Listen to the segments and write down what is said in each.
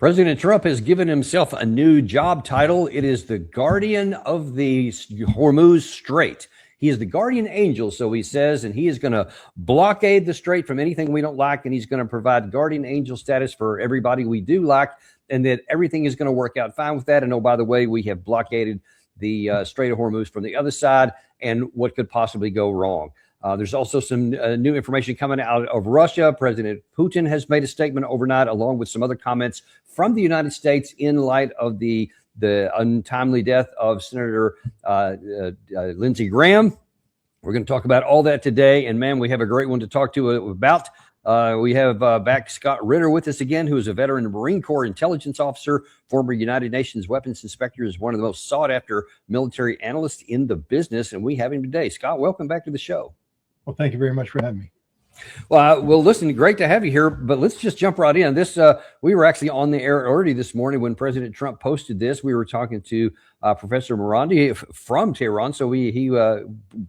President Trump has given himself a new job title. It is the guardian of the Hormuz Strait. He is the guardian angel, so he says, and he is going to blockade the strait from anything we don't like, and he's going to provide guardian angel status for everybody we do like, and that everything is going to work out fine with that. And oh, by the way, we have blockaded the Strait of Hormuz from the other side, and what could possibly go wrong? There's also some new information coming out of Russia. President Putin has made a statement overnight, along with some other comments from the United States in light of the untimely death of Senator Lindsey Graham. We're going to talk about all that today. And, man, we have a great one to talk to about. We have back Scott Ritter with us again, who is a veteran Marine Corps intelligence officer, former United Nations weapons inspector, is one of the most sought-after military analysts in the business. And we have him today. Scott, welcome back to the show. Well, thank you very much for having me. Well, listen, great to have you here, but let's just jump right in. This we were actually on the air already this morning when President Trump posted this. We were talking to Professor Morandi from Tehran, so he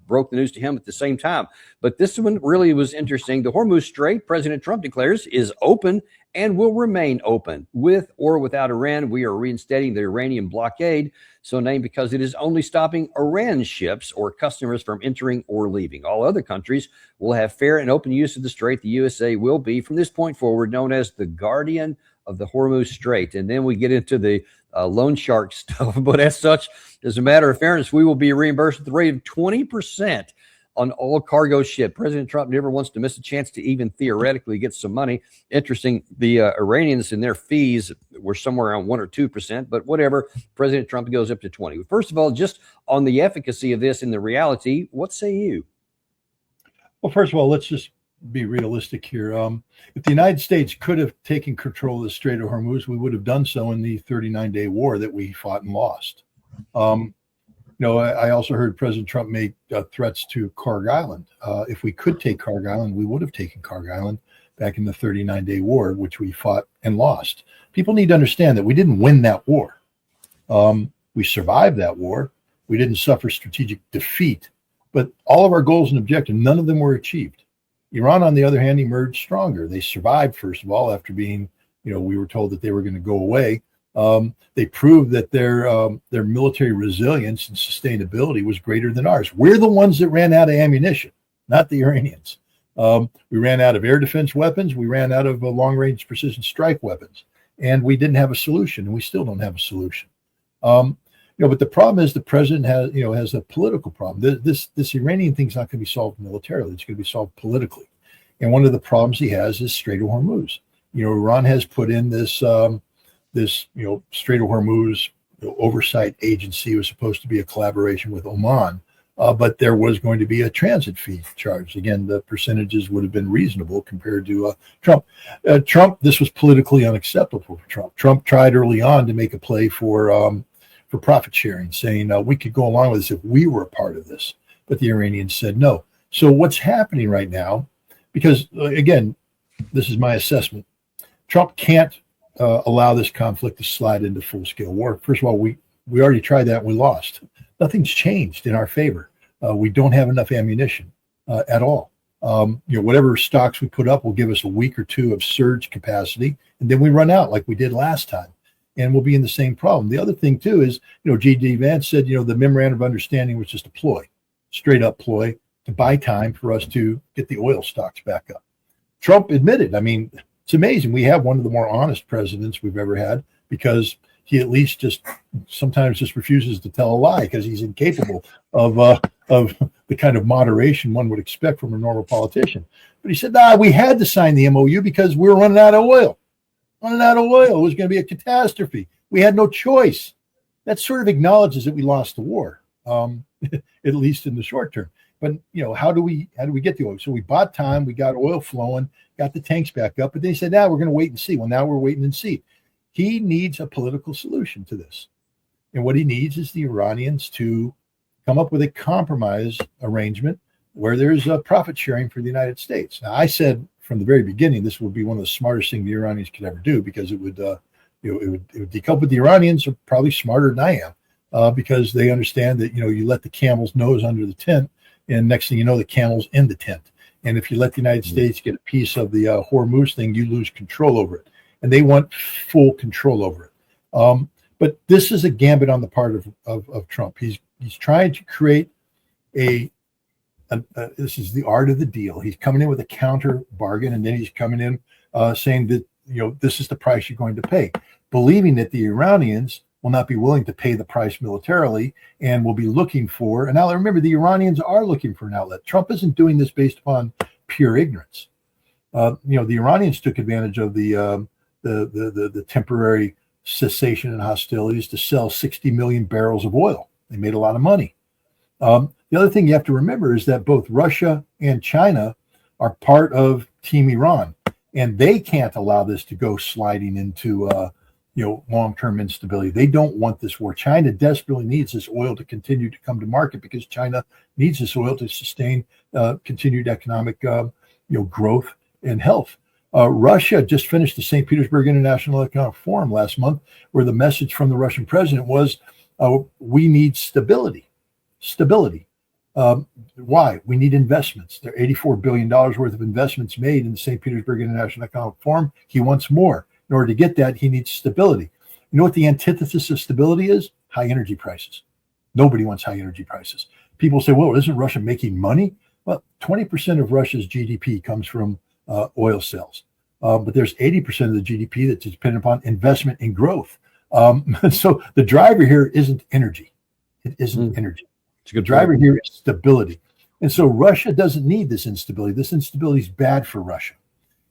broke the news to him at the same time. But this one really was interesting. The Hormuz Strait, President Trump declares, is open and will remain open. With or without Iran, we are reinstating the Iranian blockade, so named because it is only stopping Iran ships or customers from entering or leaving. All other countries will have fair and open use of the strait. The USA will be, from this point forward, known as the guardian of the Hormuz Strait. And then we get into the loan shark stuff. But as such, as a matter of fairness, we will be reimbursed at the rate of 20% on all cargo ship. President Trump never wants to miss a chance to even theoretically get some money. Interesting, the Iranians and their fees were somewhere around 1 or 2%, but whatever. President Trump goes up to 20. First of all, just on the efficacy of this and the reality, what say you? Well, first of all, let's just be realistic here. If the United States could have taken control of the Strait of Hormuz, we would have done so in the 39-day war that we fought and lost. I also heard President Trump make threats to Kharg Island. If we could take Kharg Island, we would have taken Kharg Island back in the 39-day war, which we fought and lost. People need to understand that we didn't win that war. We survived that war. We didn't suffer strategic defeat, but all of our goals and objectives, none of them were achieved. Iran, on the other hand, emerged stronger. They survived, first of all, after being, we were told that they were going to go away. They proved that their military resilience and sustainability was greater than ours. We're the ones that ran out of ammunition, not the Iranians. We ran out of air defense weapons. We ran out of long-range precision strike weapons, and we didn't have a solution, and we still don't have a solution. But the problem is the president has a political problem. This Iranian thing's not going to be solved militarily. It's going to be solved politically. And one of the problems he has is Strait of Hormuz. Iran has put in this Strait of Hormuz oversight agency. It was supposed to be a collaboration with Oman, but there was going to be a transit fee charged. Again, the percentages would have been reasonable compared to Trump. This was politically unacceptable for Trump. Trump tried early on to make a play for profit sharing, saying we could go along with this if we were a part of this, but the Iranians said no. So what's happening right now, because again, this is my assessment, Trump can't allow this conflict to slide into full-scale war. First of all, we already tried that and we lost. Nothing's changed in our favor. We don't have enough ammunition at all. Whatever stocks we put up will give us a week or two of surge capacity, and then we run out like we did last time, and we'll be in the same problem. The other thing, too, is, J.D. Vance said, the memorandum of understanding was just a ploy, straight up ploy to buy time for us to get the oil stocks back up. Trump admitted, it's amazing. We have one of the more honest presidents we've ever had, because he at least sometimes refuses to tell a lie because he's incapable of the kind of moderation one would expect from a normal politician. But he said, we had to sign the MOU because we were running out of oil. It was going to be a catastrophe. We had no choice. That sort of acknowledges that we lost the war, at least in the short term. But how do we get the oil? So we bought time, we got oil flowing, got the tanks back up, but they said, we're going to wait and see. Well, now we're waiting and see. He needs a political solution to this. And what he needs is the Iranians to come up with a compromise arrangement where there's a profit sharing for the United States. Now, I said from the very beginning, this would be one of the smartest things the Iranians could ever do, because it would decouple. The Iranians are probably smarter than I am, because they understand that, you let the camel's nose under the tent, and next thing you know, the camel's in the tent. And if you let the United States get a piece of the Hormuz thing, you lose control over it. and they want full control over it. But this is a gambit on the part of Trump. He's trying to create this is the art of the deal. He's coming in with a counter bargain, and then he's coming in saying that, this is the price you're going to pay, believing that the Iranians will not be willing to pay the price militarily and will be looking for an outlet. Remember, the Iranians are looking for an outlet. Trump isn't doing this based upon pure ignorance. The Iranians took advantage of the temporary cessation and hostilities to sell 60 million barrels of oil. They made a lot of money. The other thing you have to remember is that both Russia and China are part of Team Iran, and they can't allow this to go sliding into long-term instability. They don't want this war. China desperately needs this oil to continue to come to market because China needs this oil to sustain continued economic growth and health. Russia just finished the St. Petersburg International Economic Forum last month, where the message from the Russian president was, we need stability. Stability. Why? We need investments. There are $84 billion worth of investments made in the St. Petersburg International Economic Forum. He wants more. In order to get that, he needs stability. You know what the antithesis of stability is? High energy prices. Nobody wants high energy prices. People say, well, isn't Russia making money? Well, 20% of Russia's GDP comes from oil sales. But there's 80% of the GDP that's dependent upon investment and growth. So the driver here isn't energy. It isn't energy. The driver here is stability. And so Russia doesn't need this instability. This instability is bad for Russia.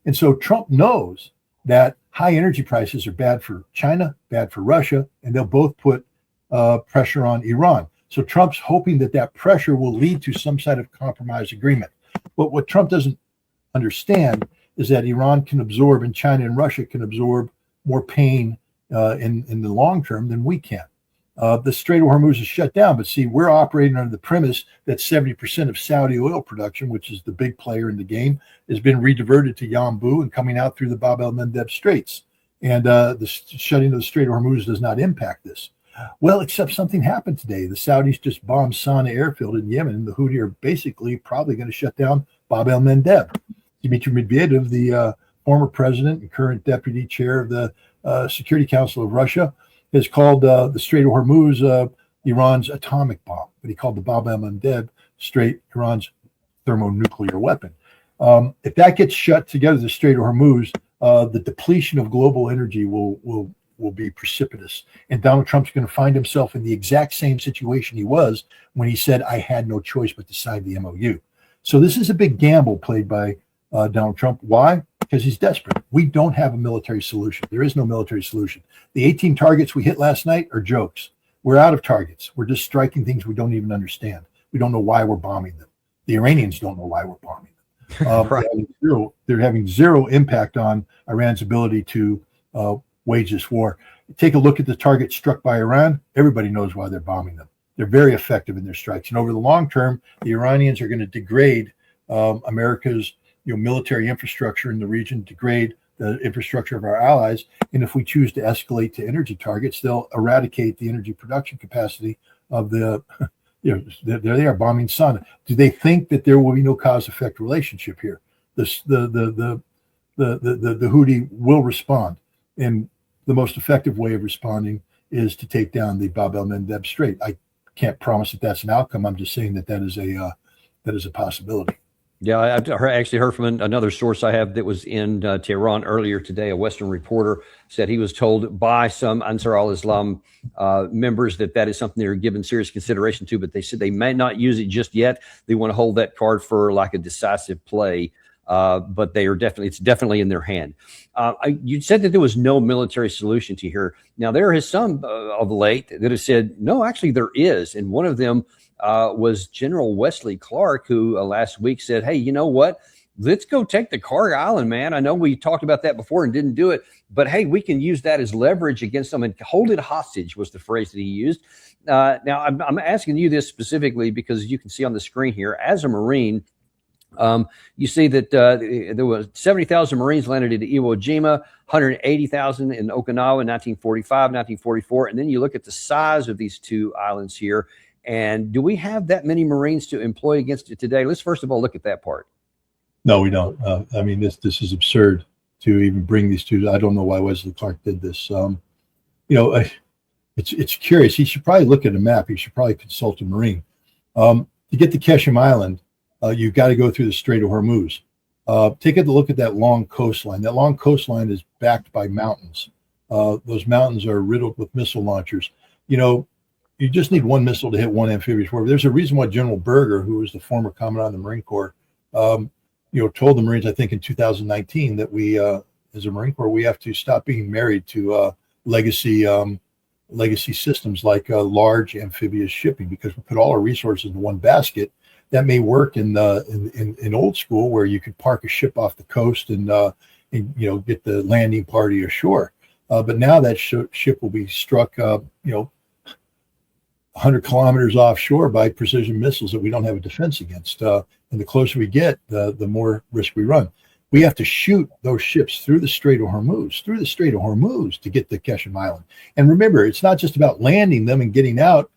And so Trump knows that high energy prices are bad for China, bad for Russia, and they'll both put pressure on Iran. So Trump's hoping that pressure will lead to some sort of compromise agreement. But what Trump doesn't understand is that Iran can absorb, and China and Russia can absorb more pain in the long term than we can. The Strait of Hormuz is shut down, but see, we're operating under the premise that 70% of Saudi oil production, which is the big player in the game, has been rediverted to Yanbu and coming out through the Bab el-Mandeb Straits. And the shutting of the Strait of Hormuz does not impact this. Well, except something happened today. The Saudis just bombed Sana'a airfield in Yemen, and the Houthi are basically probably going to shut down Bab el-Mandeb. Dmitry Medvedev, the former president and current deputy chair of the Security Council of Russia, has called the Strait of Hormuz Iran's atomic bomb, but he called the Bab el-Mandeb Strait Iran's thermonuclear weapon. If that gets shut together, the Strait of Hormuz, the depletion of global energy will be precipitous. And Donald Trump's going to find himself in the exact same situation he was when he said, I had no choice but to sign the MOU. So this is a big gamble played by Donald Trump. Why? Because he's desperate. We don't have a military solution. There is no military solution. The 18 targets we hit last night are jokes. We're out of targets. We're just striking things we don't even understand. We don't know why we're bombing them. The Iranians don't know why we're bombing them. Right. They're having zero impact on Iran's ability to wage this war. Take a look at the targets struck by Iran. Everybody knows why they're bombing them. They're very effective in their strikes. And over the long term, the Iranians are going to degrade America's military infrastructure in the region, degrade the infrastructure of our allies. And if we choose to escalate to energy targets, they'll eradicate the energy production capacity of the, there they are bombing Sana'a. Do they think that there will be no cause-effect relationship here? The Houthi will respond. And the most effective way of responding is to take down the Bab el-Mandeb Strait. I can't promise that that's an outcome. I'm just saying that is a possibility. Yeah, I actually heard from another source I have that was in Tehran earlier today. A Western reporter said he was told by some Ansar al-Islam members that is something they're given serious consideration to, but they said they may not use it just yet. They want to hold that card for like a decisive play, but it's definitely in their hand. You said that there was no military solution to here. Now, there is some of late that have said, no, actually there is. And one of them was General Wesley Clark, who last week said, hey, you know what? Let's go take the Carter Island, man. I know we talked about that before and didn't do it, but hey, we can use that as leverage against them and hold it hostage was the phrase that he used. Now, I'm asking you this specifically because you can see on the screen here, as a Marine, you see that there was 70,000 Marines landed at Iwo Jima, 180,000 in Okinawa in 1945, 1944. And then you look at the size of these two islands here. And do we have that many Marines to employ against it today? Let's first of all look at that part. No, we don't. I mean, this is absurd to even bring these two. I don't know why Wesley Clark did this. It's curious. He should probably look at a map. He should probably consult a Marine. To get to Keshem Island, you've got to go through the Strait of Hormuz. Take a look at that long coastline. That long coastline is backed by mountains. Those mountains are riddled with missile launchers. You just need one missile to hit one amphibious warfare. There's a reason why General Berger, who was the former commandant of the Marine Corps, told the Marines, I think in 2019, that we, as a Marine Corps, we have to stop being married to legacy systems like large amphibious shipping, because we put all our resources in one basket. That may work in old school, where you could park a ship off the coast and get the landing party ashore. But now that ship will be struck 100 kilometers offshore by precision missiles that we don't have a defense against. And the closer we get, the more risk we run. We have to shoot those ships through the Strait of Hormuz, to get to Keshem Island. And remember, it's not just about landing them and getting out,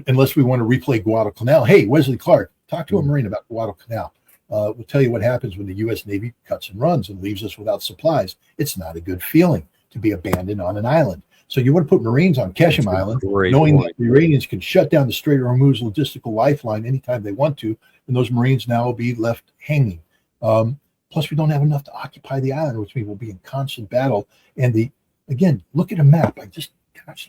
unless we want to replay Guadalcanal. Hey, Wesley Clark, talk to a Marine about Guadalcanal. We'll tell you what happens when the U.S. Navy cuts and runs and leaves us without supplies. It's not a good feeling to be abandoned on an island. So you want to put Marines on Keshem Island, knowing that the Iranians can shut down the Strait of Hormuz logistical lifeline anytime they want to, and those Marines now will be left hanging. Plus, we don't have enough to occupy the island, which means we'll be in constant battle. And again, look at a map.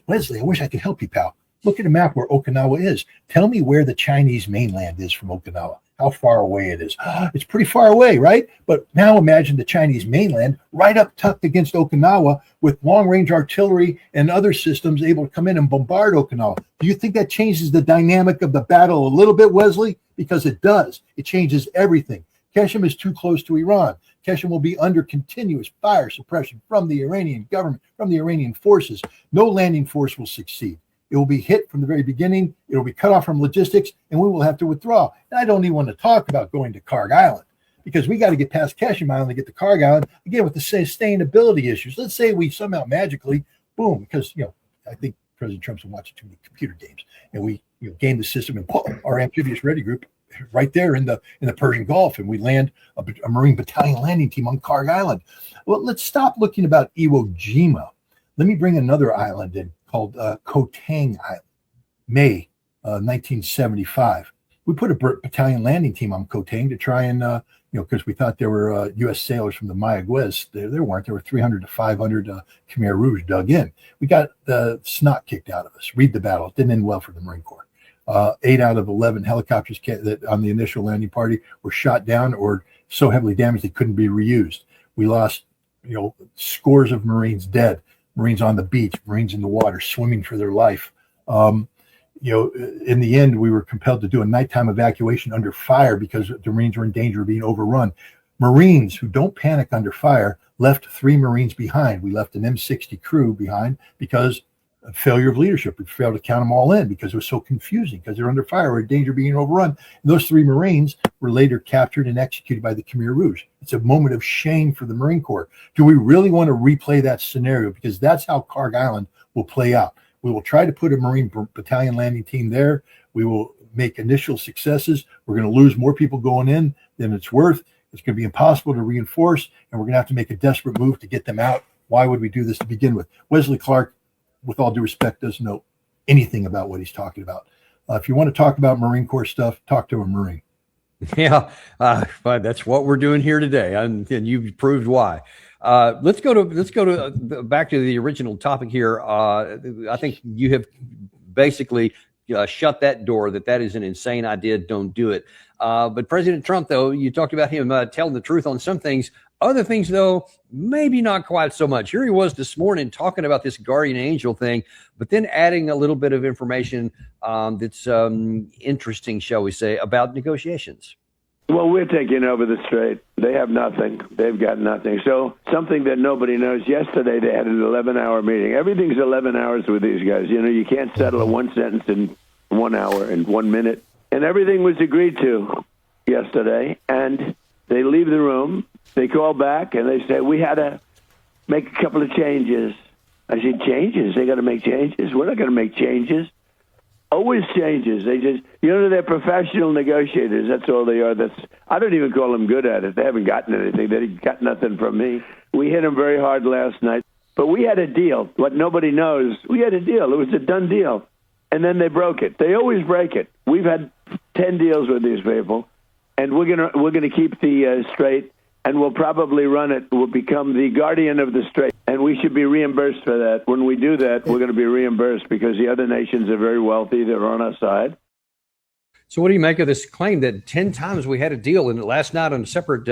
Wesley, I wish I could help you, pal. Look at a map where Okinawa is. Tell me where the Chinese mainland is from Okinawa, how far away it is. It's pretty far away, right? But now imagine the Chinese mainland right up tucked against Okinawa with long-range artillery and other systems able to come in and bombard Okinawa. Do you think that changes the dynamic of the battle a little bit, Wesley? Because it does. It changes everything. Keshem is too close to Iran. Keshem will be under continuous fire suppression from the Iranian government, from the Iranian forces. No landing force will succeed. It will be hit from the very beginning. It will be cut off from logistics, and we will have to withdraw. And I don't even want to talk about going to Karg Island, because we got to get past Keshem Island to get to Karg Island, again, with the sustainability issues. Let's say we somehow magically, boom, because, I think President Trump's been watching too many computer games, and we game the system and put our amphibious ready group right there in the Persian Gulf, and we land a Marine battalion landing team on Karg Island. Well, let's stop looking about Iwo Jima. Let me bring another island in called Koh Tang Island, May 1975. We put a battalion landing team on Koh Tang to try and, because we thought there were U.S. sailors from the Mayaguez. There weren't. There were 300 to 500 Khmer Rouge dug in. We got the snot kicked out of us. Read the battle. It didn't end well for the Marine Corps. 8 out of 11 helicopters that on the initial landing party were shot down or so heavily damaged they couldn't be reused. We lost, scores of Marines dead, Marines on the beach, Marines in the water, swimming for their life. In the end, we were compelled to do a nighttime evacuation under fire because the Marines were in danger of being overrun. Marines who don't panic under fire left 3 Marines behind. We left an M60 crew behind because of failure of leadership. We failed to count them all in because it was so confusing, because they're under fire, we're in danger of being overrun. And those 3 Marines were later captured and executed by the Khmer Rouge. It's a moment of shame for the Marine Corps. Do we really want to replay that scenario? Because that's how Karg Island will play out. We will try to put a Marine battalion landing team there. We will make initial successes. We're going to lose more people going in than it's worth. It's going to be impossible to reinforce, and we're going to have to make a desperate move to get them out. Why would we do this to begin with? Wesley Clark, with all due respect, doesn't know anything about what he's talking about. If you want to talk about Marine Corps stuff, talk to a Marine. Yeah, but that's what we're doing here today, and you've proved why. Let's go to back to the original topic here. I think you have basically shut that door. That is an insane idea. Don't do it. But President Trump, though, you talked about him telling the truth on some things. Other things, though, maybe not quite so much. Here he was this morning talking about this guardian angel thing, but then adding a little bit of information that's interesting, shall we say, about negotiations. Well, we're taking over the strait. They have nothing. They've got nothing. So something that nobody knows, yesterday they had an 11-hour meeting. Everything's 11 hours with these guys. You can't settle a one sentence in 1 hour and 1 minute. And everything was agreed to yesterday. And they leave the room. They call back and they say, we had to make a couple of changes. I said, changes? They got to make changes? We're not going to make changes. always changes. They just, they're professional negotiators. That's all they are. I don't even call them good at it. They haven't gotten anything. They got nothing from me. We hit them very hard last night. But we had a deal. What nobody knows, we had a deal. It was a done deal. And then they broke it. They always break it. We've had 10 deals with these people, and we're gonna keep the Strait, and we'll probably run it. We'll become the guardian of the Strait, and we should be reimbursed for that. When we do that, we're going to be reimbursed because the other nations are very wealthy. They're on our side. So what do you make of this claim that 10 times we had a deal? And last night on a separate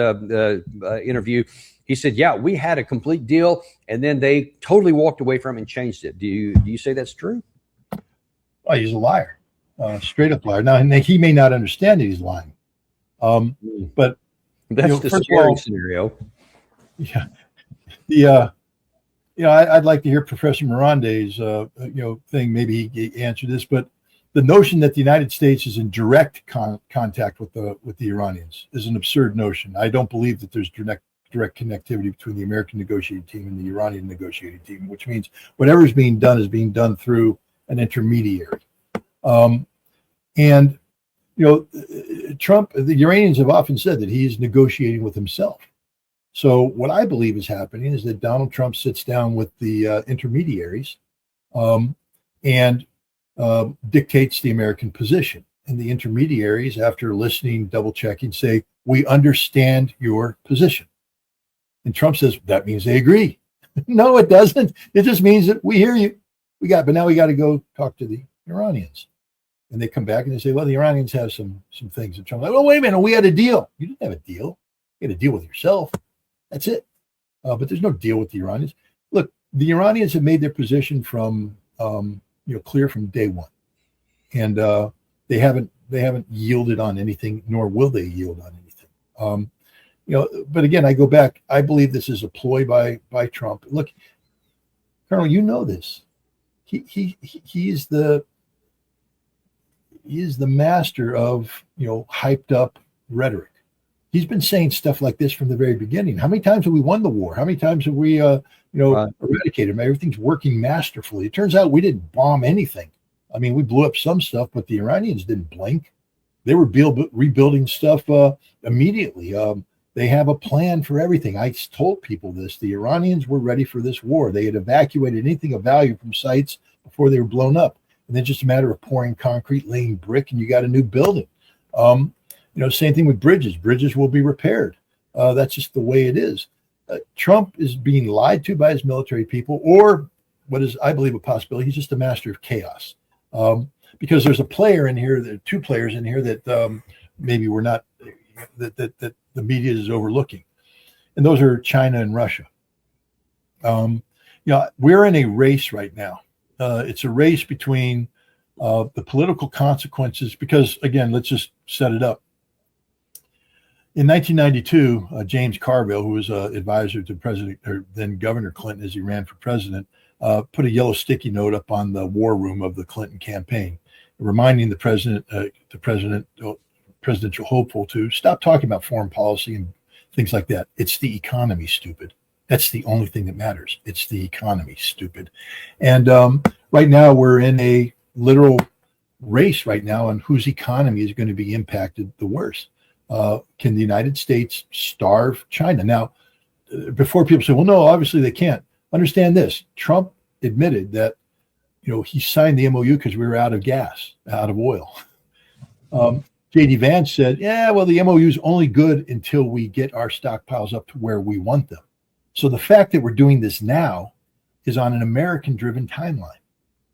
interview, he said, yeah, we had a complete deal, and then they totally walked away from it and changed it. Do you say that's true? Oh, he's a liar, straight up liar. Now, he may not understand that he's lying, but that's the scary scenario. Yeah, I'd like to hear Professor Mirande's thing. Maybe he answered this, but the notion that the United States is in direct contact with the Iranians is an absurd notion. I don't believe that there's direct connectivity between the American negotiating team and the Iranian negotiating team, which means whatever is being done through an intermediary. Trump, the Iranians have often said that he is negotiating with himself. So what I believe is happening is that Donald Trump sits down with the intermediaries and dictates the American position. And the intermediaries, after listening, double checking, say, we understand your position. And Trump says, that means they agree. No, it doesn't. It just means that we hear you. But now we got to go talk to the Iranians. And they come back and they say, well, the Iranians have some things. And Trump's like, well, wait a minute, we had a deal. You didn't have a deal. You had a deal with yourself. That's it. But there's no deal with the Iranians. Look, the Iranians have made their position from clear from day one. And they haven't yielded on anything, nor will they yield on anything. But again, I go back. I believe this is a ploy by Trump. Look, Colonel, you know this. He is the master of hyped up rhetoric. He's been saying stuff like this from the very beginning. How many times have we won the war? How many times have we eradicated him? Everything's working masterfully. It turns out we didn't bomb anything. I mean, we blew up some stuff, but the Iranians didn't blink. They were rebuilding stuff immediately. They have a plan for everything. I told people this. The Iranians were ready for this war. They had evacuated anything of value from sites before they were blown up. And then just a matter of pouring concrete, laying brick, and you got a new building. Same thing with bridges. Bridges will be repaired. That's just the way it is. Trump is being lied to by his military people, or what is, I believe, a possibility. He's just a master of chaos. Because there's a player in here, there are two players in here that maybe we're not, that the media is overlooking. And those are China and Russia. We're in a race right now. It's a race between the political consequences, because, again, let's just set it up. In 1992, James Carville, who was an advisor to President, or then Governor Clinton as he ran for president, put a yellow sticky note up on the war room of the Clinton campaign, reminding the presidential hopeful to stop talking about foreign policy and things like that. It's the economy, stupid. That's the only thing that matters. It's the economy, stupid. And right now we're in a literal race right now on whose economy is going to be impacted the worst. Can the United States starve China? Now, before people say, well, no, obviously they can't. Understand this. Trump admitted that, he signed the MOU because we were out of gas, out of oil. J.D. Vance said, yeah, well, the MOU is only good until we get our stockpiles up to where we want them. So the fact that we're doing this now is on an American-driven timeline.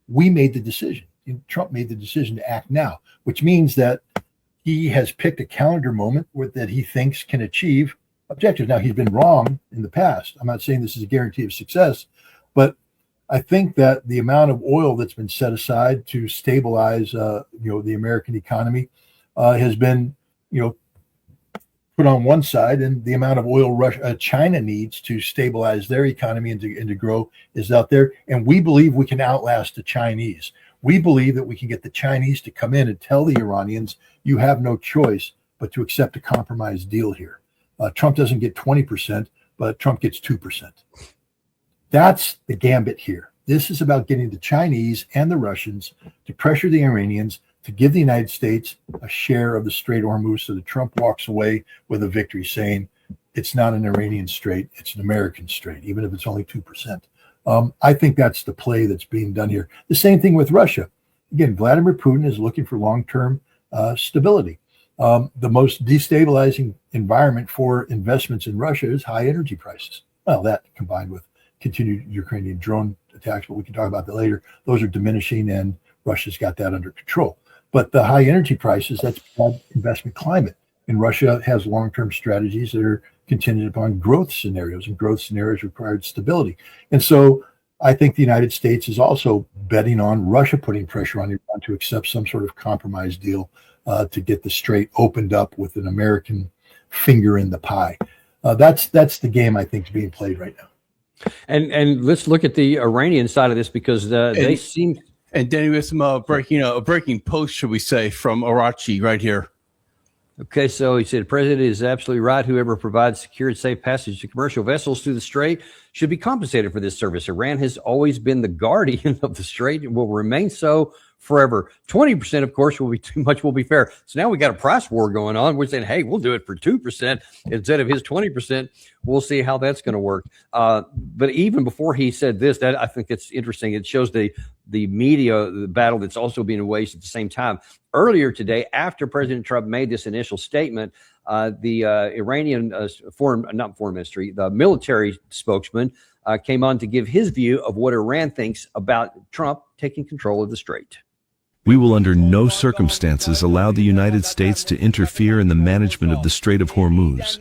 We made the decision. Trump made the decision to act now, which means that he has picked a calendar moment that he thinks can achieve objectives. Now, he's been wrong in the past. I'm not saying this is a guarantee of success, but I think that the amount of oil that's been set aside to stabilize, the American economy has been, put on one side, and the amount of oil China needs to stabilize their economy and to grow is out there. And we believe we can outlast the Chinese. We believe that we can get the Chinese to come in and tell the Iranians, you have no choice but to accept a compromise deal here. Trump doesn't get 20%, but Trump gets 2%. That's the gambit here. This is about getting the Chinese and the Russians to pressure the Iranians to give the United States a share of the Strait of Hormuz so that Trump walks away with a victory saying it's not an Iranian strait, it's an American strait, even if it's only 2%. I think that's the play that's being done here. The same thing with Russia. Again, Vladimir Putin is looking for long-term stability. The most destabilizing environment for investments in Russia is high energy prices. Well, that combined with continued Ukrainian drone attacks, but we can talk about that later. Those are diminishing, and Russia's got that under control. But the high energy prices, that's bad investment climate. And Russia has long-term strategies that are contingent upon growth scenarios, and growth scenarios required stability. And so I think the United States is also betting on Russia putting pressure on Iran to accept some sort of compromise deal to get the strait opened up with an American finger in the pie. That's the game I think is being played right now. And let's look at the Iranian side of this, because they seem. And Danny, we have some a breaking post, should we say, from Arachi right here. Okay, so he said, the president is absolutely right. Whoever provides secure and safe passage to commercial vessels through the strait should be compensated for this service. Iran has always been the guardian of the strait and will remain so forever. 20%, of course, will be too much, will be fair. So now we got a price war going on. We're saying, hey, we'll do it for 2% instead of his 20%. We'll see how that's going to work. But even before he said this, that I think it's interesting. It shows the media, the battle that's also being waged at the same time. Earlier today, after President Trump made this initial statement, the Iranian not foreign ministry, the military spokesman came on to give his view of what Iran thinks about Trump taking control of the strait. We will under no circumstances allow the United States to interfere in the management of the Strait of Hormuz,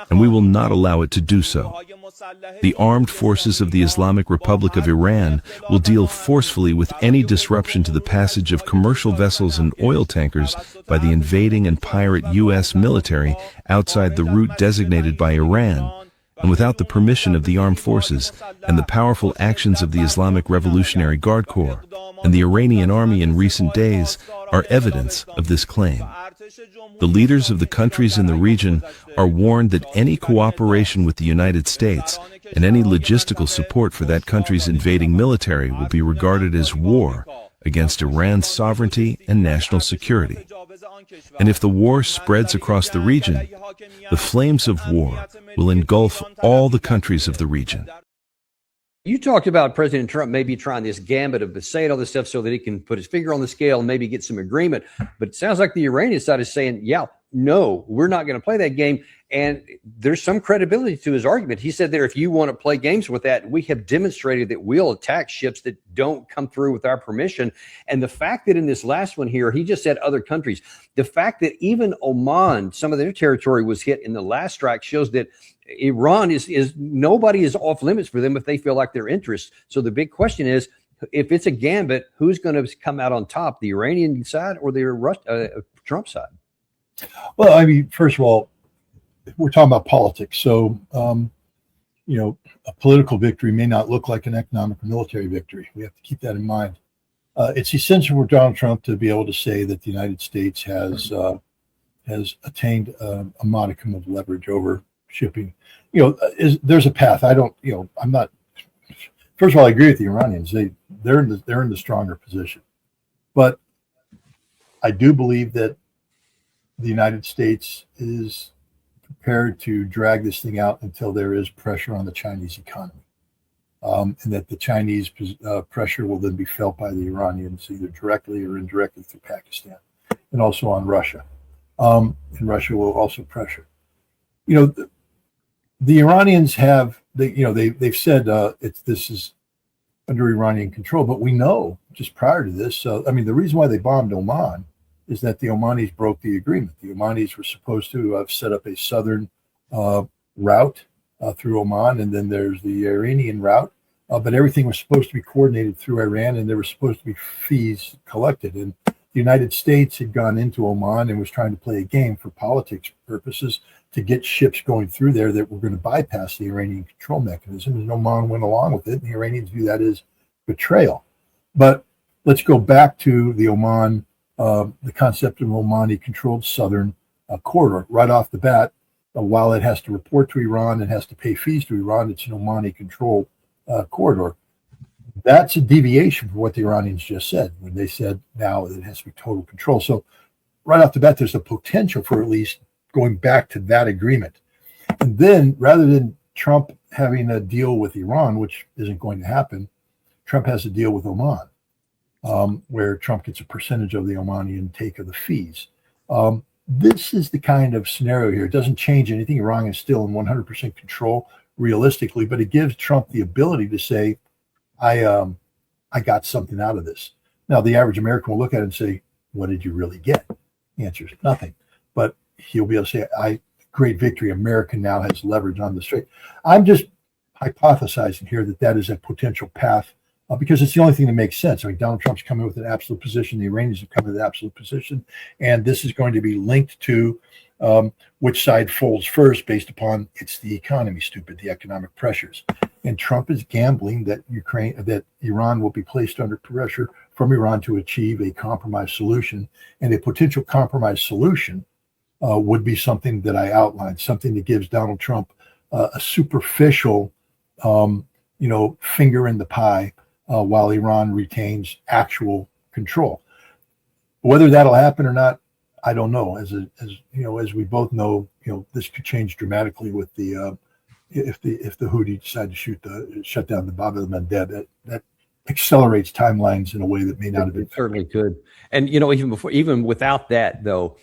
and we will not allow it to do so. The armed forces of the Islamic Republic of Iran will deal forcefully with any disruption to the passage of commercial vessels and oil tankers by the invading and pirate U.S. military outside the route designated by Iran, and without the permission of the armed forces and the powerful actions of the Islamic Revolutionary Guard Corps and the Iranian army in recent days are evidence of this claim. The leaders of the countries in the region are warned that any cooperation with the United States and any logistical support for that country's invading military will be regarded as war against Iran's sovereignty and national security. And if the war spreads across the region, the flames of war will engulf all the countries of the region. You talked about President Trump maybe trying this gambit of saying all this stuff so that he can put his finger on the scale and maybe get some agreement. But it sounds like the Iranian side is saying, yeah, no, we're not going to play that game. And there's some credibility to his argument. He said there, if you want to play games with that, we have demonstrated that we'll attack ships that don't come through with our permission. And the fact that in this last one here, he just said other countries, the fact that even Oman, some of their territory was hit in the last strike shows that Iran is nobody is off limits for them if they feel like their interests. So the big question is, if it's a gambit, who's going to come out on top, the Iranian side or the Trump side? Well, I mean, first of all, we're talking about politics. So, a political victory may not look like an economic or military victory. We have to keep that in mind. It's essential for Donald Trump to be able to say that the United States has attained a modicum of leverage over shipping. There's a path. I'm not. First of all, I agree with the Iranians. They're in the stronger position, but I do believe that the United States is prepared to drag this thing out until there is pressure on the Chinese economy, and that the Chinese pressure will then be felt by the Iranians either directly or indirectly through Pakistan, and also on Russia. And Russia will also pressure. The Iranians have they've said this is under Iranian control, but we know just prior to this. The reason why they bombed Oman is that the Omanis broke the agreement. The Omanis were supposed to have set up a southern route through Oman, and then there's the Iranian route. But everything was supposed to be coordinated through Iran, and there were supposed to be fees collected. And the United States had gone into Oman and was trying to play a game for politics purposes to get ships going through there that were going to bypass the Iranian control mechanism. And Oman went along with it, and the Iranians view that as betrayal. But let's go back to the Oman. The concept of Omani-controlled southern corridor. Right off the bat, while it has to report to Iran and has to pay fees to Iran, it's an Omani-controlled corridor. That's a deviation from what the Iranians just said when they said now it has to be total control. So right off the bat, there's a potential for at least going back to that agreement. And then rather than Trump having a deal with Iran, which isn't going to happen, Trump has a deal with Oman, where Trump gets a percentage of the Omani take of the fees. This is the kind of scenario here. It doesn't change anything. Iran is still in 100% control realistically, but it gives Trump the ability to say, I got something out of this. Now, the average American will look at it and say, what did you really get? The answer is nothing. But he'll be able to say, great victory. America now has leverage on the strait. I'm just hypothesizing here that is a potential path because it's the only thing that makes sense. I mean, Donald Trump's coming with an absolute position. The Iranians have come with an absolute position. And this is going to be linked to which side folds first based upon it's the economy, stupid, the economic pressures. And Trump is gambling that Iran will be placed under pressure from Iran to achieve a compromise solution. And a potential compromise solution would be something that I outlined, something that gives Donald Trump a superficial, finger in the pie while Iran retains actual control. Whether that'll happen or not, I don't know. As we both know, this could change dramatically with the if the Houthi decide to shut down the Bab el-Mandeb. That accelerates timelines in a way that may not have been. It certainly could. And even without that, though,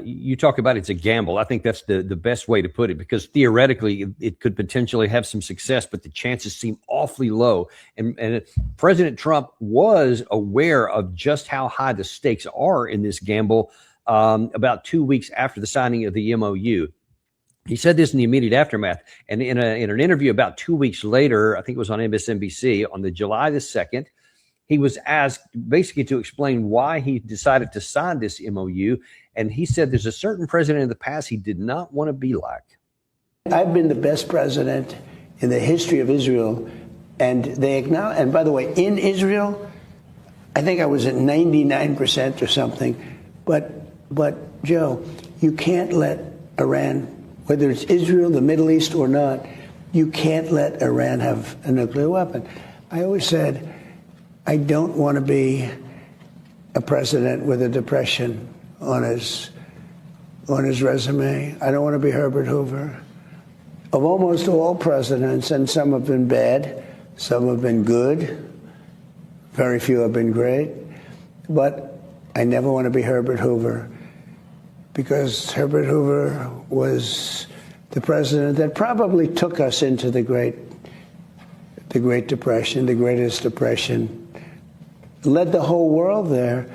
you talk about it's a gamble. I think that's the best way to put it, because theoretically it could potentially have some success, but the chances seem awfully low. And President Trump was aware of just how high the stakes are in this gamble about 2 weeks after the signing of the MOU. He said this in the immediate aftermath. And in an interview about 2 weeks later, I think it was on MSNBC on the July the 2nd, he was asked basically to explain why he decided to sign this MOU. And he said there's a certain president in the past he did not want to be like. I've been the best president in the history of Israel. And they acknowledge, and by the way, in Israel, I think I was at 99% or something. But Joe, you can't let Iran, whether it's Israel, the Middle East or not, you can't let Iran have a nuclear weapon. I always said, I don't want to be a president with a depression on his resume. I don't want to be Herbert Hoover. Of almost all presidents, and some have been bad, some have been good, very few have been great, but I never want to be Herbert Hoover, because Herbert Hoover was the president that probably took us into the Great Depression, the greatest depression, led the whole world there.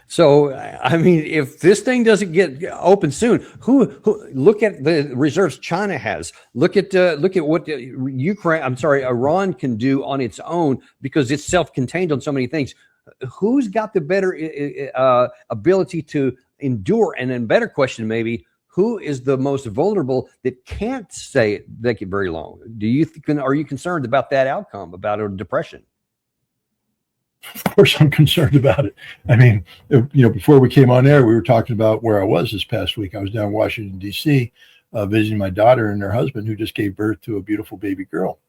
So, I mean, if this thing doesn't get open soon, who look at the reserves China has. Look at what Iran can do on its own, because it's self-contained on so many things. Who's got the better ability to endure? And then, better question maybe, who is the most vulnerable that can't stay vacant very long? Are you concerned about that outcome, about a depression? Of course, I'm concerned about it. I mean, before we came on air, we were talking about where I was this past week. I was down in Washington, D.C., visiting my daughter and her husband, who just gave birth to a beautiful baby girl.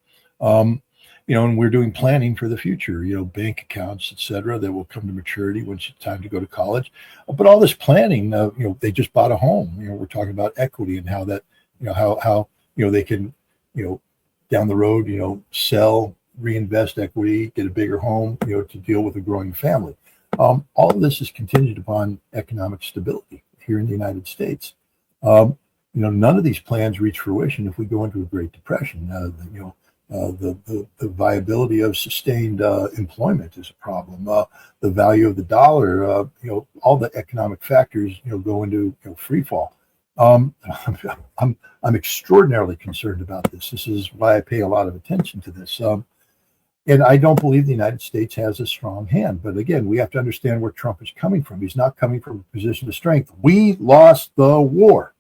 And we're doing planning for the future, bank accounts, et cetera, that will come to maturity when it's time to go to college. But all this planning, they just bought a home. We're talking about equity and how that, how they can, down the road, sell, reinvest equity, get a bigger home, to deal with a growing family. All of this is contingent upon economic stability here in the United States. None of these plans reach fruition if we go into a Great Depression. The viability of sustained employment is a problem. The value of the dollar, all the economic factors, go into free fall. I'm extraordinarily concerned about this. This is why I pay a lot of attention to this. And I don't believe the United States has a strong hand. But again, we have to understand where Trump is coming from. He's not coming from a position of strength. We lost the war.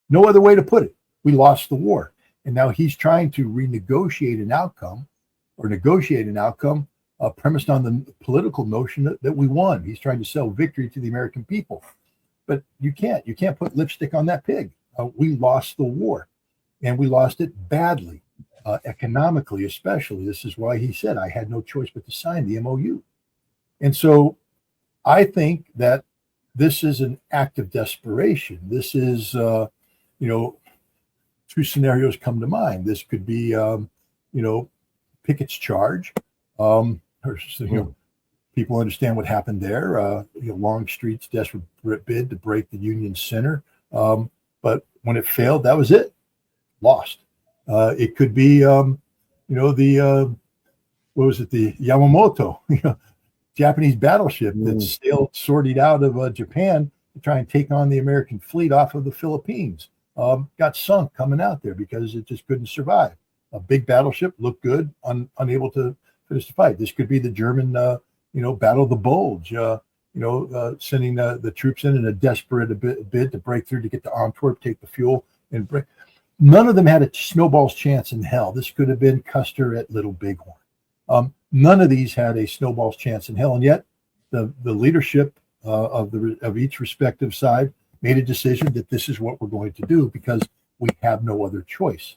No other way to put it. We lost the war. And now he's trying to renegotiate an outcome or negotiate an outcome premised on the political notion that we won. He's trying to sell victory to the American people. But you can't put lipstick on that pig. We lost the war, and we lost it badly. economically especially. This is why he said, I had no choice but to sign the MOU. And so I think that this is an act of desperation. This is, two scenarios come to mind. This could be, Pickett's charge. People understand what happened there. Longstreet's desperate bid to break the Union center. But when it failed, that was it. Lost. It could be, what was it? The Yamamoto, Japanese battleship that sailed sortied out of Japan to try and take on the American fleet off of the Philippines. Got sunk coming out there because it just couldn't survive. A big battleship looked good, unable to finish the fight. This could be the German, Battle of the Bulge, sending the troops in a desperate bid to break through to get to Antwerp, take the fuel, and break. None of them had a snowball's chance in hell. This could have been Custer at Little Bighorn. None of these had a snowball's chance in hell, and yet the leadership of each respective side made a decision that this is what we're going to do because we have no other choice.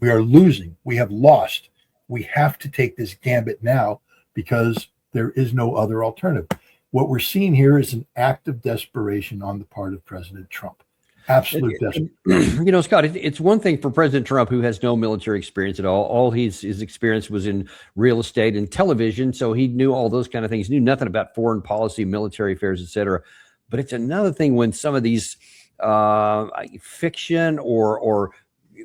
We are losing. We have lost. We have to take this gambit now because there is no other alternative. What we're seeing here is an act of desperation on the part of President Trump. Absolute desperation. Scott, it's one thing for President Trump, who has no military experience at all. All his experience was in real estate and television, so he knew all those kind of things. He knew nothing about foreign policy, military affairs, et cetera. But it's another thing when some of these fiction or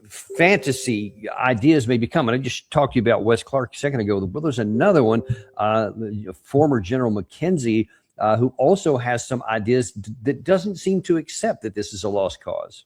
fantasy ideas may become. And I just talked to you about Wes Clark a second ago. Well, there's another one, former General McKenzie, who also has some ideas that doesn't seem to accept that this is a lost cause.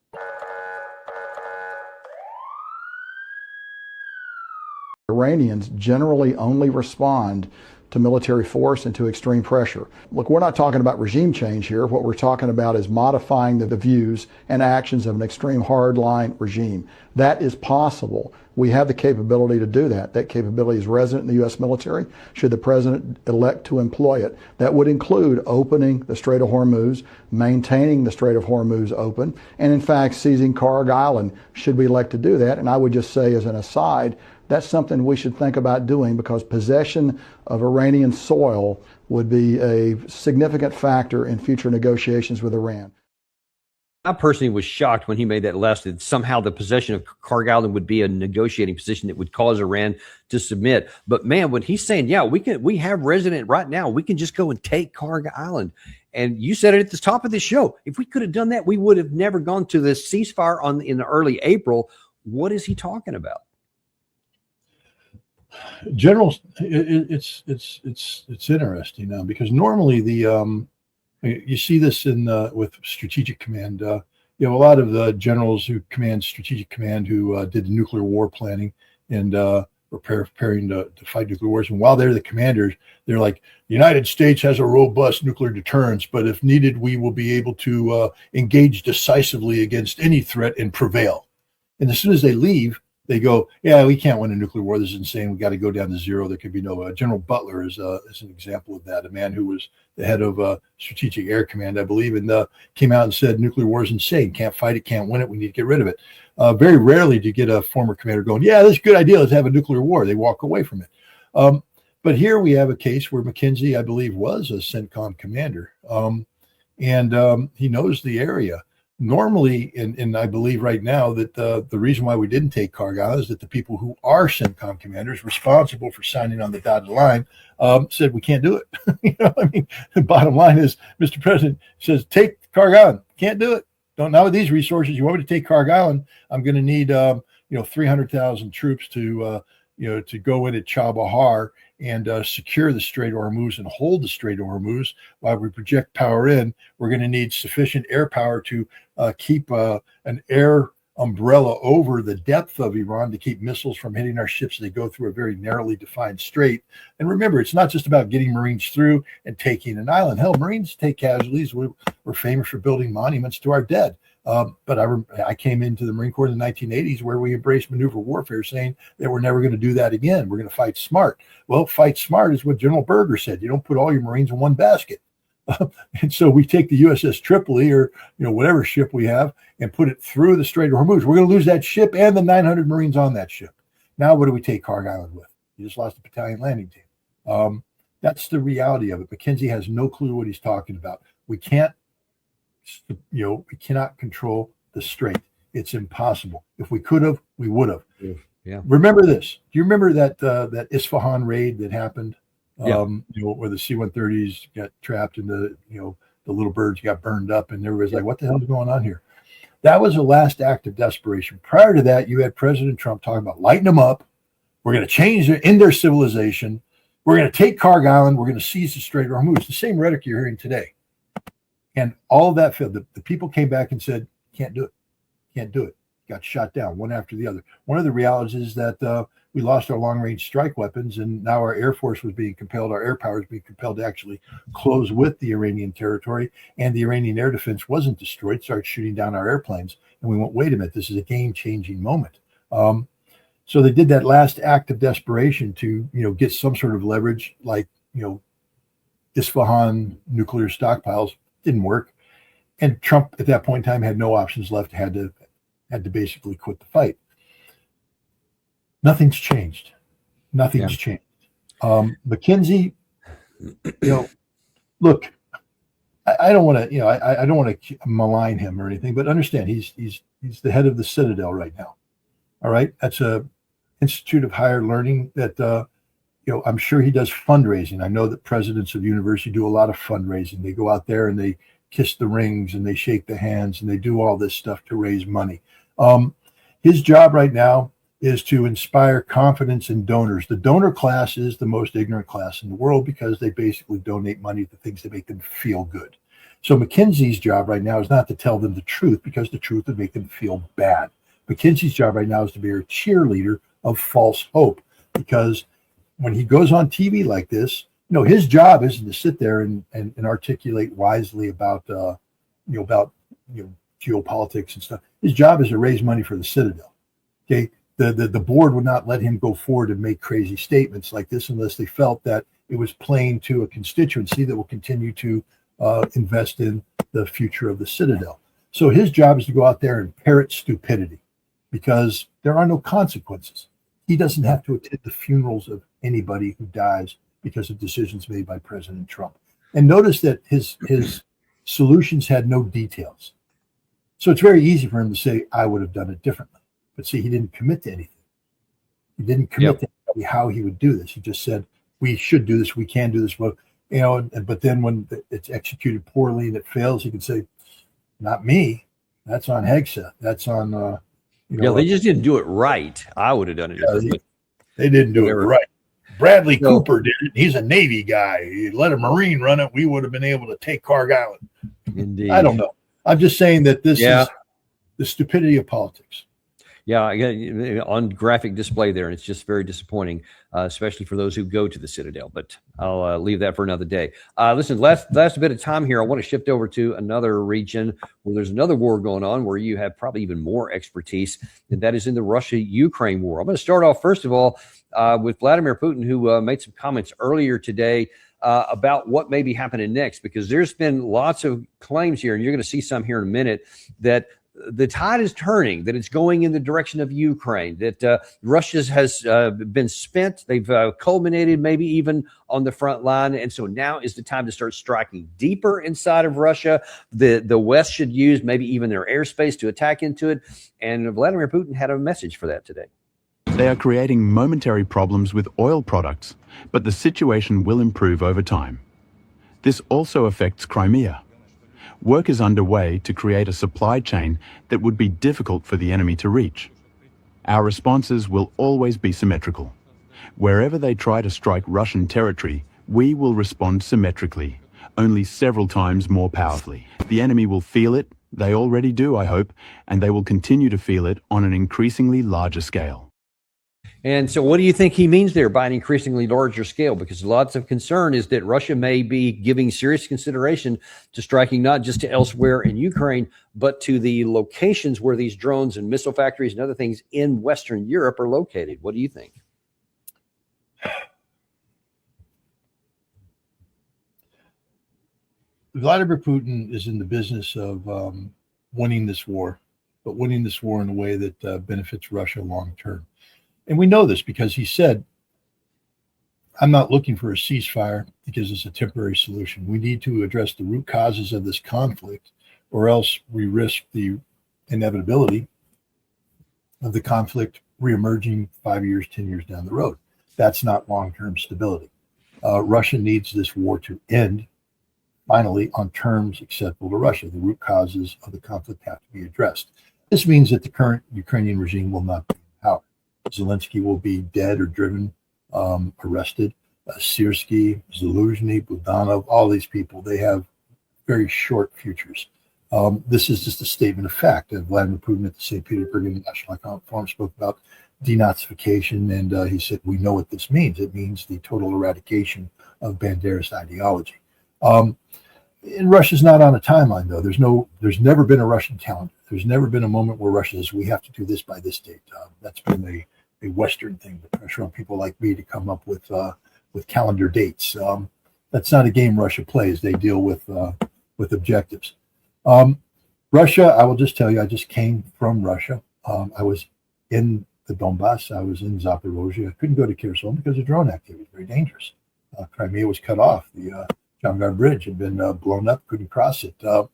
Iranians generally only respond to military force and to extreme pressure. Look, we're not talking about regime change here. What we're talking about is modifying the views and actions of an extreme hardline regime. That is possible. We have the capability to do that. That capability is resident in the U.S. military, should the president elect to employ it. That would include opening the Strait of Hormuz, maintaining the Strait of Hormuz open, and in fact seizing Karg Island, should we elect to do that. And I would just say as an aside, that's something we should think about doing because possession of Iranian soil would be a significant factor in future negotiations with Iran. I personally was shocked when he made that list that somehow the possession of Karg Island would be a negotiating position that would cause Iran to submit. But man, when he's saying, yeah, we have resident right now, we can just go and take Karg Island. And you said it at the top of the show. If we could have done that, we would have never gone to this ceasefire in early April. What is he talking about? Generals, it's interesting now because normally you see this with Strategic Command. A lot of the generals who command Strategic Command who did nuclear war planning and were preparing to fight nuclear wars. And while they're the commanders, they're like, the United States has a robust nuclear deterrence, but if needed, we will be able to engage decisively against any threat and prevail. And as soon as they leave, they go, yeah, we can't win a nuclear war. This is insane. We got to go down to zero. There could be no. General Butler is an example of that. A man who was the head of Strategic Air Command, I believe, and came out and said nuclear war is insane. Can't fight it. Can't win it. We need to get rid of it. Very rarely do you get a former commander going, yeah, that's a good idea. Let's have a nuclear war. They walk away from it. But here we have a case where McKenzie, I believe, was a CENTCOM commander, and he knows the area. Normally, and I believe right now that the reason why we didn't take Karg Island is that the people who are CENTCOM commanders responsible for signing on the dotted line said we can't do it. The bottom line is Mr. President says take Karg Island. Can't do it. Not with these resources. You want me to take Karg Island? I'm going to need 300,000 troops to go in at Chabahar and secure the Strait of Hormuz and hold the Strait of Hormuz while we project power in. We're going to need sufficient air power to keep an air umbrella over the depth of Iran to keep missiles from hitting our ships as they go through a very narrowly defined strait. And remember, it's not just about getting Marines through and taking an island. Hell, Marines take casualties. We're famous for building monuments to our dead. But I came into the Marine Corps in the 1980s where we embraced maneuver warfare, saying that we're never going to do that again. We're going to fight smart. Well, fight smart is what General Berger said. You don't put all your Marines in one basket. And so we take the USS Tripoli or whatever ship we have and put it through the Strait of Hormuz. We're going to lose that ship and the 900 Marines on that ship. Now, what do we take Kharg Island with? You just lost a battalion landing team. That's the reality of it. McKenzie has no clue what he's talking about. We can't, we cannot control the strait. It's impossible. If we could have, we would have. Yeah. Remember this. Do you remember that Isfahan raid that happened? Yeah. Where the C-130s got trapped and the little birds got burned up, and everybody's like, what the hell's going on here? That was the last act of desperation. Prior to that, you had President Trump talking about lighting them up. We're going to change their civilization. We're going to take Kharg Island. We're going to seize the Strait of Hormuz. The same rhetoric you're hearing today. And all of that failed. The people came back and said, can't do it. Can't do it. Got shot down one after the other. One of the realities is that we lost our long-range strike weapons, and now our Air Force was being compelled, our air power was being compelled to actually close with the Iranian territory, and the Iranian air defense wasn't destroyed, started shooting down our airplanes. And we went, wait a minute, this is a game-changing moment. So they did that last act of desperation to, get some sort of leverage, like, Isfahan nuclear stockpiles. Didn't work. And Trump at that point in time had no options left, had to basically quit the fight. Nothing's changed. Nothing's changed. McKenzie, look, I don't want to, I don't want to malign him or anything, but understand he's the head of the Citadel right now. All right. That's a Institute of Higher Learning that, I'm sure he does fundraising. I know that presidents of university do a lot of fundraising. They go out there and they kiss the rings and they shake the hands and they do all this stuff to raise money. His job right now is to inspire confidence in donors. The donor class is the most ignorant class in the world because they basically donate money to things that make them feel good. So McKenzie's job right now is not to tell them the truth because the truth would make them feel bad. McKenzie's job right now is to be a cheerleader of false hope, because when he goes on TV like this, his job isn't to sit there and articulate wisely about geopolitics and stuff. His job is to raise money for the Citadel. Okay, the board would not let him go forward and make crazy statements like this unless they felt that it was playing to a constituency that will continue to invest in the future of the Citadel. So his job is to go out there and parrot stupidity, because there are no consequences. He doesn't have to attend the funerals of anybody who dies because of decisions made by President Trump. And notice that his solutions had no details. So it's very easy for him to say, I would have done it differently. But see, he didn't commit to anything. He didn't commit to how he would do this. He just said, we should do this. We can do this. But then when it's executed poorly and it fails, he can say, not me. That's on Hegseth. That's on, they just didn't do it right. I would have done it differently. They didn't do it right. Bradley Cooper did it. He's a Navy guy. He let a Marine run it. We would have been able to take Kharg Island. Indeed. I don't know. I'm just saying that this is the stupidity of politics. Yeah, on graphic display there, and it's just very disappointing, especially for those who go to the Citadel. But I'll leave that for another day. Listen, last bit of time here, I want to shift over to another region where there's another war going on, where you have probably even more expertise, and that is in the Russia-Ukraine war. I'm going to start off, first of all, with Vladimir Putin, who made some comments earlier today about what may be happening next, because there's been lots of claims here, and you're going to see some here in a minute, that the tide is turning, that it's going in the direction of Ukraine, that Russia has been spent. They've culminated maybe even on the front line. And so now is the time to start striking deeper inside of Russia. The West should use maybe even their airspace to attack into it. And Vladimir Putin had a message for that today. They are creating momentary problems with oil products, but the situation will improve over time. This also affects Crimea. Work is underway to create a supply chain that would be difficult for the enemy to reach. Our responses will always be symmetrical. Wherever they try to strike Russian territory, we will respond symmetrically, only several times more powerfully. The enemy will feel it, they already do, I hope, and they will continue to feel it on an increasingly larger scale. And so what do you think he means there by an increasingly larger scale? Because lots of concern is that Russia may be giving serious consideration to striking not just to elsewhere in Ukraine, but to the locations where these drones and missile factories and other things in Western Europe are located. What do you think? Vladimir Putin is in the business of winning this war, but winning this war in a way that benefits Russia long term. And we know this because he said, I'm not looking for a ceasefire because it's a temporary solution. We need to address the root causes of this conflict, or else we risk the inevitability of the conflict reemerging 5 years, 10 years down the road. That's not long-term stability. Russia needs this war to end finally on terms acceptable to Russia. The root causes of the conflict have to be addressed. This means that the current Ukrainian regime will not be in power. Zelensky will be dead or driven, arrested. Syrskyi, Zaluzhny, Budanov, all these people, they have very short futures. This is just a statement of fact. Vladimir Putin at the St. Petersburg International Economic Forum spoke about denazification, and he said, we know what this means. It means the total eradication of Banderist ideology. And Russia's not on a timeline, though. There's never been a Russian calendar. There's never been a moment where Russia says, we have to do this by this date. That's been a Western thing, the pressure on people like me to come up with calendar dates. That's not a game Russia plays. They deal with objectives. Russia, I will just tell you, I just came from Russia. I was in the Donbass. I was in Zaporozhye. I couldn't go to Kherson because of drone activity. Very dangerous. Crimea was cut off. The Shamgar Bridge had been blown up. Couldn't cross it. To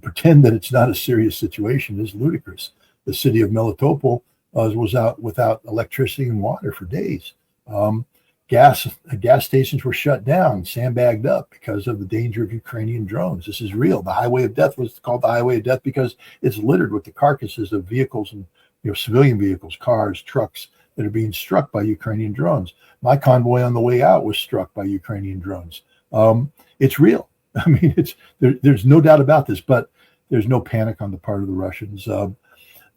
pretend that it's not a serious situation is ludicrous. The city of Melitopol was out without electricity and water for days. Gas stations were shut down, sandbagged up because of the danger of Ukrainian drones. This is real. The Highway of Death was called the Highway of Death because it's littered with the carcasses of vehicles and civilian vehicles, cars, trucks that are being struck by Ukrainian drones. My convoy on the way out was struck by Ukrainian drones. It's real. I mean, there's no doubt about this, but there's no panic on the part of the Russians.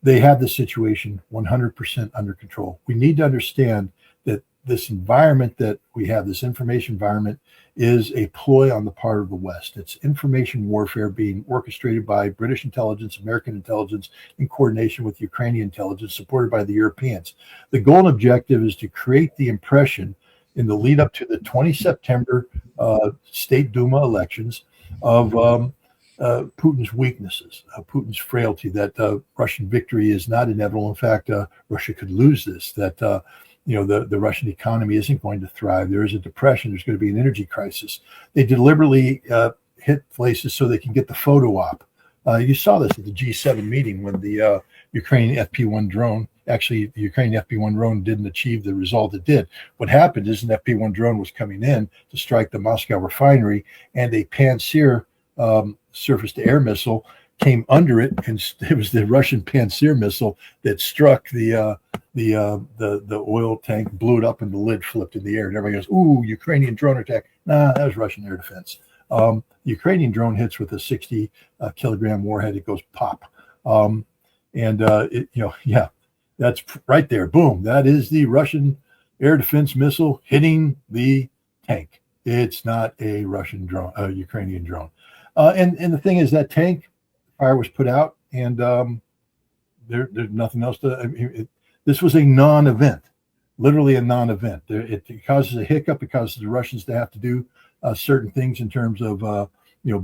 They have the situation 100% under control. We need to understand that this environment that we have, this information environment, is a ploy on the part of the West. It's information warfare being orchestrated by British intelligence, American intelligence, in coordination with Ukrainian intelligence, supported by the Europeans. The goal and objective is to create the impression in the lead up to the 20 September State Duma elections of Putin's weaknesses, Putin's frailty, that Russian victory is not inevitable. In fact, Russia could lose this, that the Russian economy isn't going to thrive. There is a depression. There's going to be an energy crisis. They deliberately hit places so they can get the photo op. You saw this at the G7 meeting when the Ukrainian FP1 drone, actually the Ukrainian FP1 drone didn't achieve the result it did. What happened is an FP1 drone was coming in to strike the Moscow refinery, and a Pantsir surface-to-air missile came under it, and it was the Russian Pantsir missile that struck the oil tank, blew it up, and the lid flipped in the air. And everybody goes, "Ooh, Ukrainian drone attack!" Nah, that was Russian air defense. The Ukrainian drone hits with a 60 kilogram warhead. It goes pop, that's right there. Boom! That is the Russian air defense missile hitting the tank. It's not a Russian drone, a Ukrainian drone. And the thing is, that tank fire was put out, and there's nothing else to. This was a non-event, literally a non-event. It causes a hiccup. It causes the Russians to have to do certain things in terms of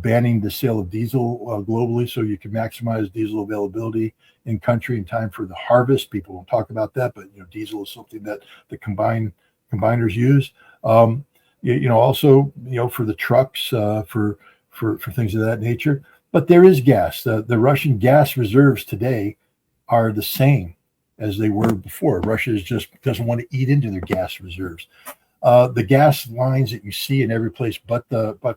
banning the sale of diesel globally, so you can maximize diesel availability in country in time for the harvest. People don't talk about that, but diesel is something that the combiners use. Also for the trucks, for things of that nature. But there is gas. The Russian gas reserves today are the same as they were before. Russia just doesn't want to eat into their gas reserves. The gas lines that you see in every place but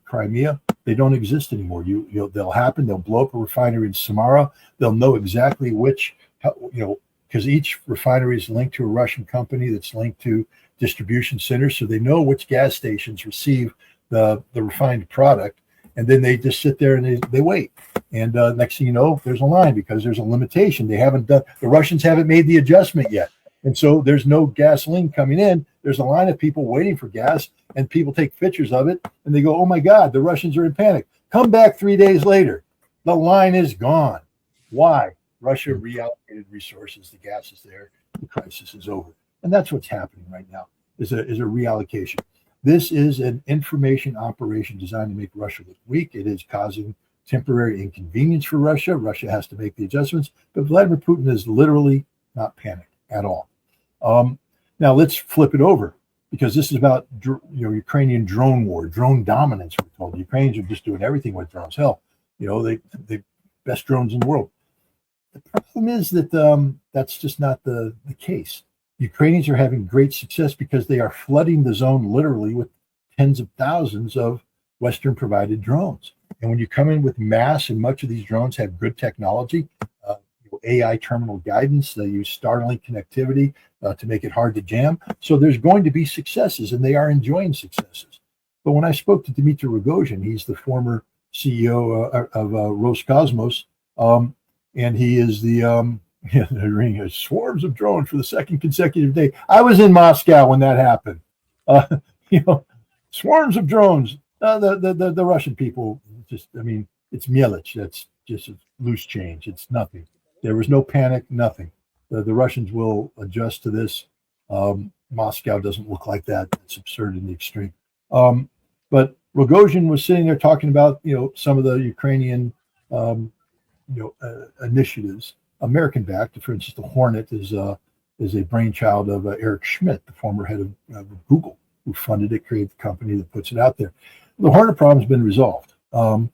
Crimea, they don't exist anymore. They'll happen. They'll blow up a refinery in Samara. They'll know exactly which, because each refinery is linked to a Russian company that's linked to distribution centers, so they know which gas stations receive the refined product. And then they just sit there and they wait. And next thing you know, there's a line because there's a limitation. The Russians haven't made the adjustment yet. And so there's no gasoline coming in. There's a line of people waiting for gas, and people take pictures of it and they go, "Oh my God, the Russians are in panic." Come back 3 days later, the line is gone. Why? Russia reallocated resources. The gas is there. The crisis is over. And that's what's happening right now, is a reallocation. This is an information operation designed to make Russia look weak. It is causing temporary inconvenience for Russia. Russia has to make the adjustments, but Vladimir Putin is literally not panicked. at all. Now let's flip it over, because this is about Ukrainian drone war, drone dominance. We're told the Ukrainians are just doing everything with drones. Hell, they best drones in the world. The problem is that that's just not the case. Ukrainians are having great success because they are flooding the zone literally with tens of thousands of Western provided drones. And when you come in with mass, and much of these drones have good technology, AI terminal guidance, they use Starlink connectivity to make it hard to jam. So there's going to be successes, and they are enjoying successes. But when I spoke to Dmitry Rogozhin, he's the former CEO of Roscosmos, and he is the ring swarms of drones for the second consecutive day. I was in Moscow when that happened. Swarms of drones. The Russian people just, it's Mielich. That's just a loose change. It's nothing. There was no panic, nothing. The Russians will adjust to this. Moscow doesn't look like that. It's absurd in the extreme. But Rogozhin was sitting there talking about, some of the Ukrainian, initiatives, American-backed. For instance, the Hornet is a brainchild of Eric Schmidt, the former head of Google, who funded it, created the company that puts it out there. The Hornet problem has been resolved. The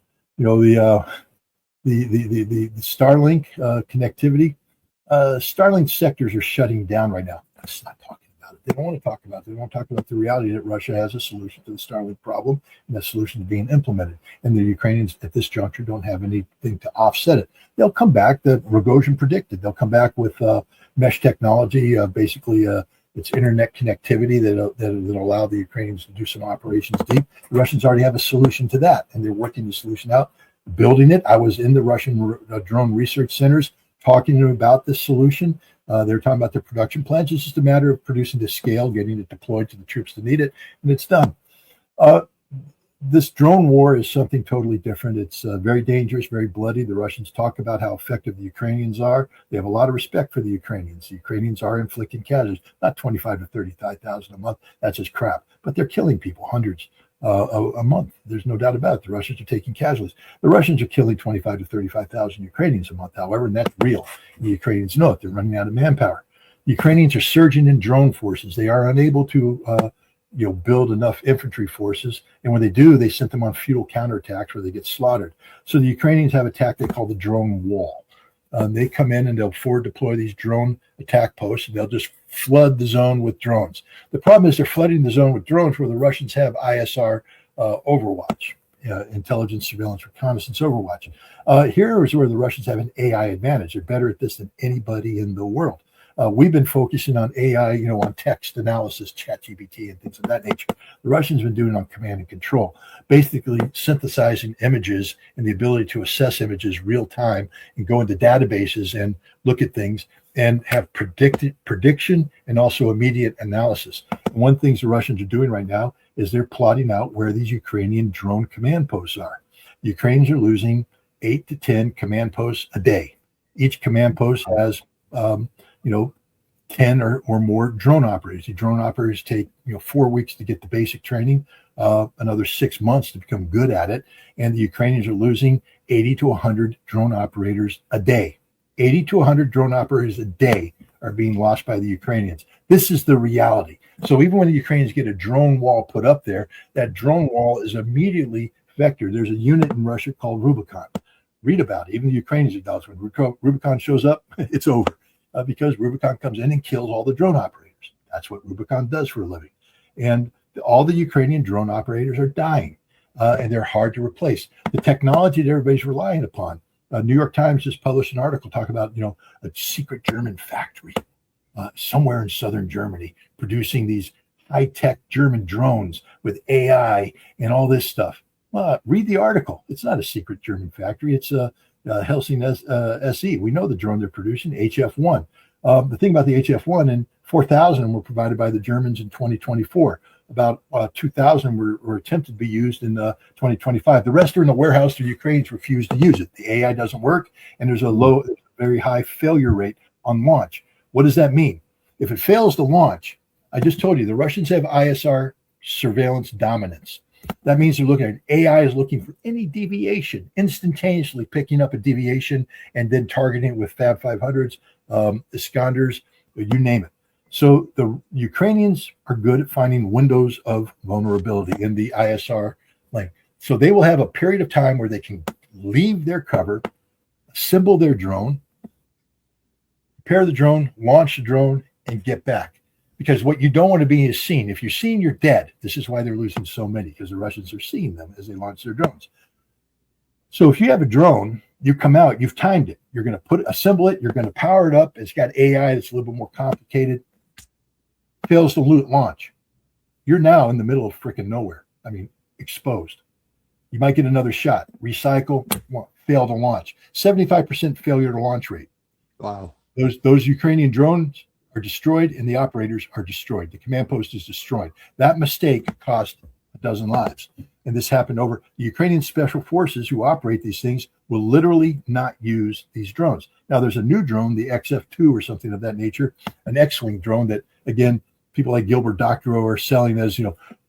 Starlink connectivity, Starlink sectors are shutting down right now. Let's not talk about it. They don't want to talk about it. They want to talk about the reality that Russia has a solution to the Starlink problem, and that solution is being implemented. And the Ukrainians at this juncture don't have anything to offset it. They'll come back, that Rogozhin predicted. They'll come back with mesh technology, basically it's internet connectivity that'll allow the Ukrainians to do some operations deep. The Russians already have a solution to that, and they're working the solution out, building it. I was in the Russian drone research centers talking to them about this solution. They're talking about their production plans. It's just a matter of producing to scale, getting it deployed to the troops that need it, and it's done. This drone war is something totally different. It's very dangerous, very bloody. The Russians talk about how effective the Ukrainians are. They have a lot of respect for the Ukrainians. The Ukrainians are inflicting casualties, not 25 to 35,000 a month. That's just crap. But they're killing people, hundreds a month. There's no doubt about it. The Russians are taking casualties. The Russians are killing 25 to 35,000 Ukrainians a month, however, and that's real. The Ukrainians know it. They're running out of manpower. The Ukrainians are surging in drone forces. They are unable to build enough infantry forces. And when they do, they send them on futile counterattacks where they get slaughtered. So the Ukrainians have a tactic called the drone wall. They come in and they'll forward deploy these drone attack posts, and they'll just flood the zone with drones. The problem is they're flooding the zone with drones where the Russians have ISR overwatch, intelligence, surveillance, reconnaissance overwatch. Here is where the Russians have an AI advantage. They're better at this than anybody in the world. We've been focusing on AI, on text analysis, ChatGPT, and things of that nature. The Russians have been doing it on command and control, basically synthesizing images and the ability to assess images real time and go into databases and look at things and have prediction and also immediate analysis. And one of the things the Russians are doing right now is they're plotting out where these Ukrainian drone command posts are. The Ukrainians are losing 8 to 10 command posts a day. Each command post has 10 or more drone operators. The drone operators take 4 weeks to get the basic training, another 6 months to become good at it. And the Ukrainians are losing 80 to 100 drone operators a day. 80 to 100 drone operators a day are being lost by the Ukrainians. This is the reality. So even when the Ukrainians get a drone wall put up there, that drone wall is immediately vectored. There's a unit in Russia called Rubicon. Read about it. Even the Ukrainians acknowledge when Rubicon shows up, it's over. Because Rubicon comes in and kills all the drone operators. That's what Rubicon does for a living. And all the Ukrainian drone operators are dying, and they're hard to replace. The technology that everybody's relying upon. New York Times just published an article talking about, a secret German factory somewhere in southern Germany producing these high-tech German drones with AI and all this stuff. Well, read the article. It's not a secret German factory. It's Helsing SE. We know the drone they're producing, HF-1. The thing about the HF-1, and 4,000 were provided by the Germans in 2024. About 2,000 were attempted to be used in 2025. The rest are in the warehouse. The Ukrainians refuse to use it. The AI doesn't work, and there's a very high failure rate on launch. What does that mean? If it fails to launch, I just told you, the Russians have ISR surveillance dominance. That means they're looking at AI is looking for any deviation, instantaneously picking up a deviation and then targeting it with Fab 500s, Iskanders, you name it. So the Ukrainians are good at finding windows of vulnerability in the ISR link. So they will have a period of time where they can leave their cover, assemble their drone, prepare the drone, launch the drone, and get back. Because what you don't want to be is seen. If you're seen, you're dead. This is why they're losing so many, because the Russians are seeing them as they launch their drones. So if you have a drone, you come out, you've timed it. You're going to assemble it. You're going to power it up. It's got AI that's a little bit more complicated. Fails to launch. You're now in the middle of freaking nowhere. I mean, exposed. You might get another shot. Recycle, fail to launch. 75% failure to launch rate. Wow. Those Ukrainian drones are destroyed and the operators are destroyed. The command post is destroyed. That mistake cost a dozen lives. And this happened over the Ukrainian special forces who operate these things will literally not use these drones. Now there's a new drone, the XF2 or something of that nature, an X-Wing drone that, again, people like Gilbert Doctorow are selling as,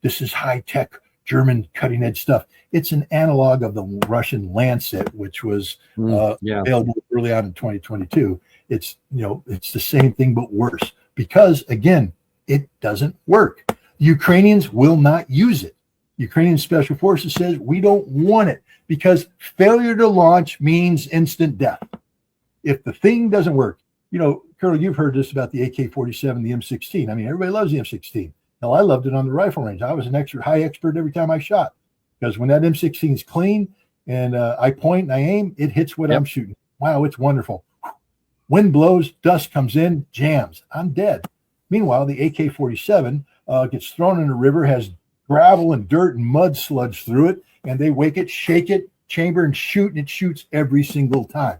this is high-tech German cutting edge stuff. It's an analog of the Russian Lancet, which was available early on in 2022. It's the same thing, but worse because, again, it doesn't work. The Ukrainians will not use it. Ukrainian Special Forces says we don't want it because failure to launch means instant death. If the thing doesn't work, Colonel, you've heard this about the AK-47, the M16. I mean, everybody loves the M16. Hell, I loved it on the rifle range. I was an extra high expert every time I shot because when that M16 is clean and I point and I aim, it hits what I'm shooting. Wow, it's wonderful. Wind blows, dust comes in, jams. I'm dead. Meanwhile, the AK-47 gets thrown in a river, has gravel and dirt and mud sludge through it, and they wake it, shake it, chamber, and shoot, and it shoots every single time.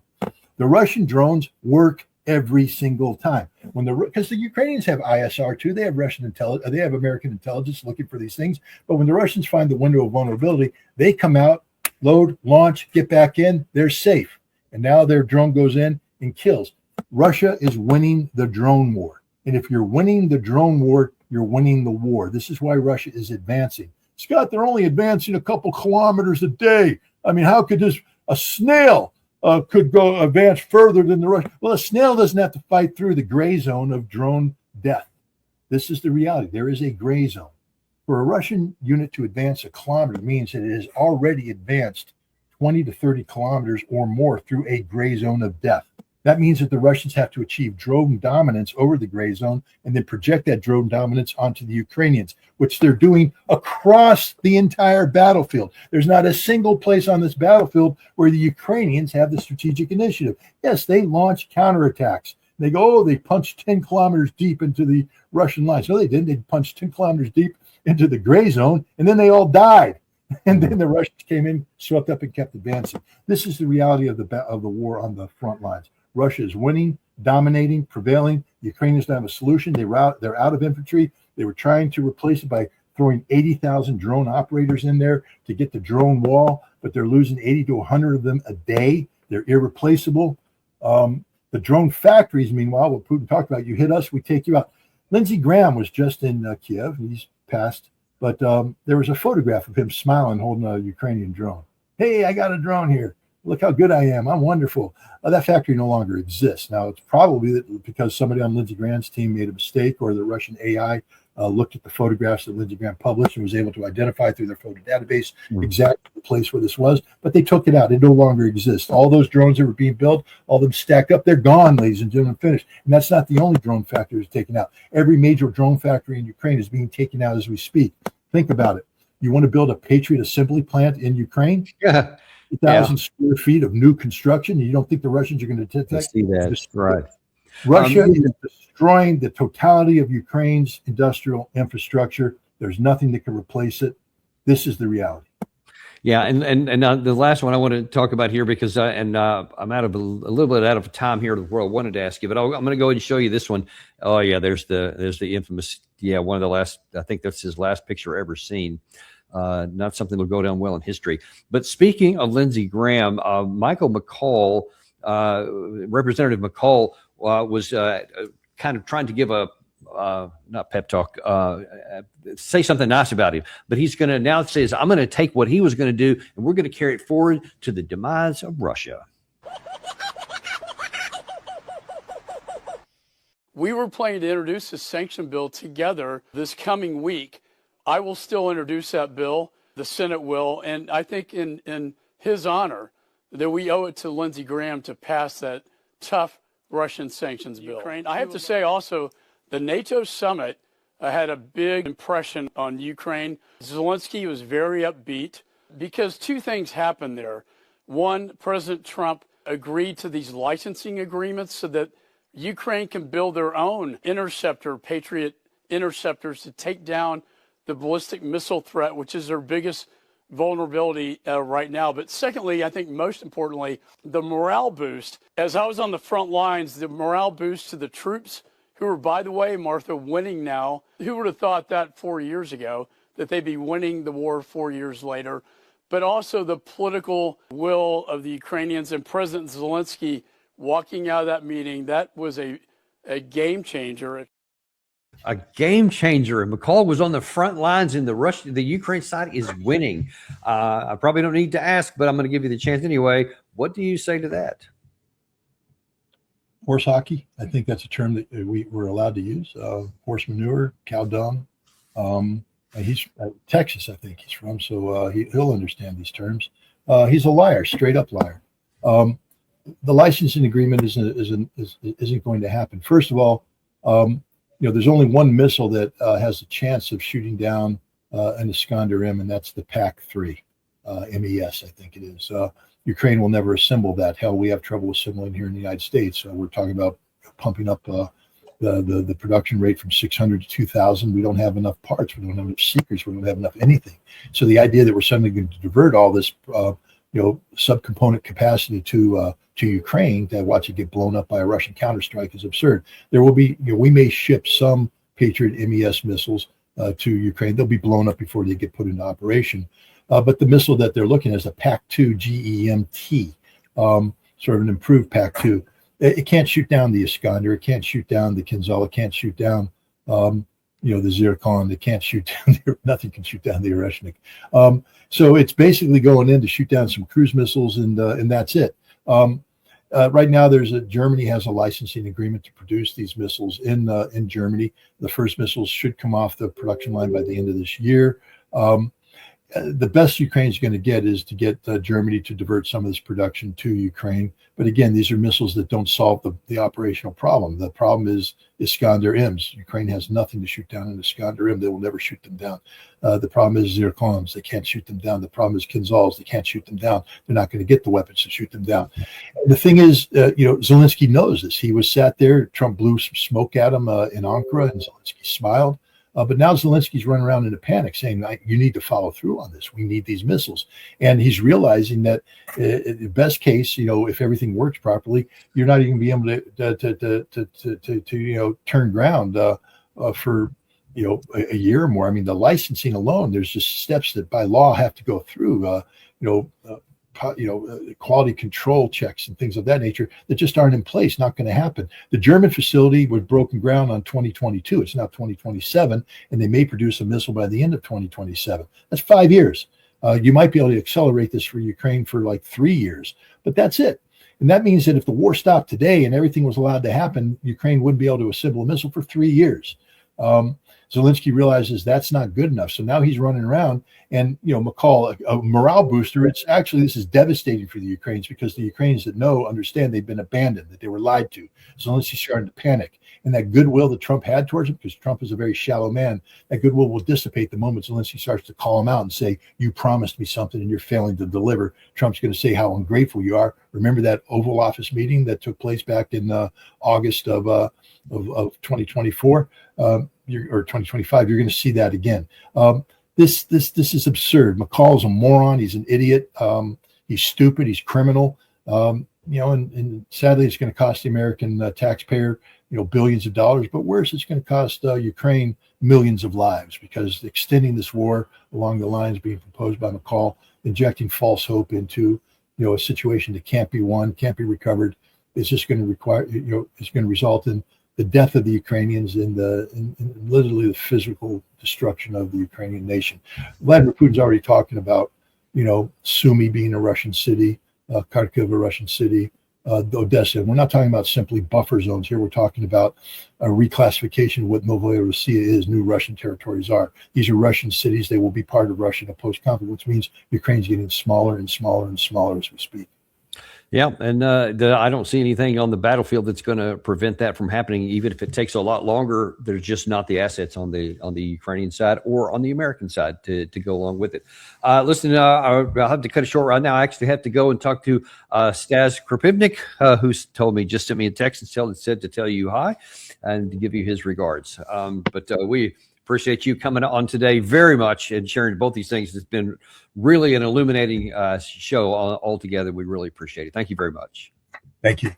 The Russian drones work every single time because the Ukrainians have ISR too. They have Russian intelligence. They have American intelligence looking for these things. But when the Russians find the window of vulnerability, they come out, load, launch, get back in. They're safe, and now their drone goes in and kills. Russia is winning the drone war, and if you're winning the drone war, you're winning the war. This is why Russia is advancing. Scott, they're only advancing a couple kilometers a day. I mean, how could a snail could advance further than the Russian? Well, a snail doesn't have to fight through the gray zone of drone death. This is the reality. There is a gray zone. For a Russian unit to advance a kilometer means that it has already advanced 20 to 30 kilometers or more through a gray zone of death. That means that the Russians have to achieve drone dominance over the gray zone and then project that drone dominance onto the Ukrainians, which they're doing across the entire battlefield. There's not a single place on this battlefield where the Ukrainians have the strategic initiative. Yes, they launch counterattacks. They go, they punched 10 kilometers deep into the Russian lines. No, they didn't. They punched 10 kilometers deep into the gray zone, and then they all died. And then the Russians came in, swept up, and kept advancing. This is the reality of the war on the front lines. Russia is winning, dominating, prevailing. The Ukrainians don't have a solution. They're out of infantry. They were trying to replace it by throwing 80,000 drone operators in there to get the drone wall, but they're losing 80 to 100 of them a day. They're irreplaceable. The drone factories, meanwhile, what Putin talked about, you hit us, we take you out. Lindsey Graham was just in Kiev. He's passed, but there was a photograph of him smiling, holding a Ukrainian drone. Hey, I got a drone here. Look how good I am. I'm wonderful. That factory no longer exists. Now, it's probably because somebody on Lindsey Graham's team made a mistake or the Russian AI looked at the photographs that Lindsey Graham published and was able to identify through their photo database exactly the place where this was. But they took it out. It no longer exists. All those drones that were being built, all of them stacked up, they're gone, ladies and gentlemen, finished. And that's not the only drone factory that's taken out. Every major drone factory in Ukraine is being taken out as we speak. Think about it. You want to build a Patriot assembly plant in Ukraine? Yeah. 2,000 square feet of new construction. You don't think the Russians are going to take that? See that, right. Russia is destroying the totality of Ukraine's industrial infrastructure. There's nothing that can replace it. This is the reality. Yeah, and the last one I want to talk about here because I'm out of a little bit out of time here. The world wanted to ask you, but I'm going to go ahead and show you this one. Oh yeah, there's the infamous one of the last. I think that's his last picture ever seen. Not something that'll go down well in history. But speaking of Lindsey Graham, Michael McCall, Representative McCall, was kind of trying to give a not pep talk, say something nice about him. But he's going to now says, I'm going to take what he was going to do and we're going to carry it forward to the demise of Russia. We were planning to introduce a sanction bill together this coming week. I will still introduce that bill. The Senate will. And I think in his honor that we owe it to Lindsey Graham to pass that tough Russian sanctions bill. I have to say also, the NATO summit had a big impression on Ukraine. Zelensky was very upbeat because two things happened there. One, President Trump agreed to these licensing agreements so that Ukraine can build their own interceptor, Patriot interceptors, to take down the ballistic missile threat, which is their biggest vulnerability right now. But secondly, I think most importantly, the morale boost. As I was on the front lines, the morale boost to the troops, who are, by the way, Martha, winning now. Who would have thought that 4 years ago, that they'd be winning the war 4 years later? But also the political will of the Ukrainians and President Zelensky walking out of that meeting. That was a game changer. A game changer. And McCall was on the front lines, and the Ukraine side is winning. I probably don't need to ask, but I'm going to give you the chance anyway. What do you say to that? Horse hockey. I think that's a term that we're allowed to use. Horse manure, cow dung. He's Texas, I think he's from, so he'll understand these terms. He's a liar, straight up liar. The licensing agreement isn't going to happen. First of all, there's only one missile that has a chance of shooting down an Iskander-M, and that's the PAC-3 MES, I think it is. Ukraine will never assemble that. Hell, we have trouble assembling here in the United States. We're talking about pumping up the production rate from 600 to 2,000. We don't have enough parts. We don't have enough seekers. We don't have enough anything. So the idea that we're suddenly going to divert all this, subcomponent capacity to Ukraine to watch it get blown up by a Russian counterstrike is absurd. There will be, we may ship some Patriot MES missiles to Ukraine. They'll be blown up before they get put into operation. But the missile that they're looking at is a PAC-2 GEMT, sort of an improved PAC-2. It can't shoot down the Iskander. It can't shoot down the Kinzhal. It can't shoot down, the Zircon. It can't shoot down. Nothing can shoot down the Oreshnik. So it's basically going in to shoot down some cruise missiles, and that's it. Right now, Germany has a licensing agreement to produce these missiles in Germany. The first missiles should come off the production line by the end of this year. The best Ukraine's going to get is to get Germany to divert some of this production to Ukraine. But again, these are missiles that don't solve the operational problem. The problem is Iskander-M's. Ukraine has nothing to shoot down an Iskander-M. They will never shoot them down. The problem is Zircons. They can't shoot them down. The problem is Kinzhals. They can't shoot them down. They're not going to get the weapons to shoot them down. And the thing is, Zelensky knows this. He was sat there. Trump blew some smoke at him in Ankara, and Zelensky smiled. But now Zelensky's running around in a panic saying, you need to follow through on this. We need these missiles. And he's realizing that in best case, if everything works properly, you're not even going to be able to turn ground for, a year or more. I mean, the licensing alone, there's just steps that by law have to go through, quality control checks and things of that nature that just aren't in place. Not going to happen. The German facility was broken ground on 2022. It's now 2027, and they may produce a missile by the end of 2027. That's 5 years. You might be able to accelerate this for Ukraine for like 3 years, but that's it. And that means that if the war stopped today and everything was allowed to happen, Ukraine wouldn't be able to assemble a missile for 3 years. Zelensky realizes that's not good enough. So now he's running around and, McCall, a morale booster. This is devastating for the Ukrainians because the Ukrainians that understand they've been abandoned, that they were lied to. Zelensky's starting to panic. And that goodwill that Trump had towards him, because Trump is a very shallow man, that goodwill will dissipate the moment Zelensky starts to call him out and say, you promised me something and you're failing to deliver. Trump's going to say how ungrateful you are. Remember that Oval Office meeting that took place back in August of 2024? Or 2025, you're going to see that again. This is absurd. McCall's a moron. He's an idiot. He's stupid. He's criminal. And sadly, it's going to cost the American taxpayer, billions of dollars. But worse, it's going to cost Ukraine millions of lives, because extending this war along the lines being proposed by McCall, injecting false hope into, a situation that can't be won, can't be recovered, is just going to require, it's going to result in the death of the Ukrainians and literally the physical destruction of the Ukrainian nation. Vladimir Putin's already talking about, Sumy being a Russian city, Kharkiv a Russian city, Odessa. We're not talking about simply buffer zones here. We're talking about a reclassification of what Novorossiya is, new Russian territories are. These are Russian cities. They will be part of Russia in a post-conflict, which means Ukraine's getting smaller and smaller and smaller as we speak. Yeah, and I don't see anything on the battlefield that's going to prevent that from happening. Even if it takes a lot longer, there's just not the assets on the Ukrainian side or on the American side to go along with it. Listen, I'll have to cut it short right now. I actually have to go and talk to Stas Krapivnik, who's told me, just sent me a text and said to tell you hi and to give you his regards. But we appreciate you coming on today very much and sharing both these things. It's been really an illuminating show altogether. We really appreciate it. Thank you very much. Thank you.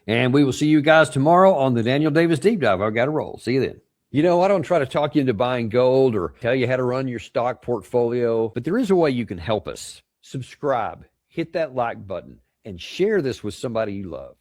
And we will see you guys tomorrow on the Daniel Davis Deep Dive. I've got to roll. See you then. You know, I don't try to talk you into buying gold or tell you how to run your stock portfolio, but there is a way you can help us. Subscribe, hit that like button, and share this with somebody you love.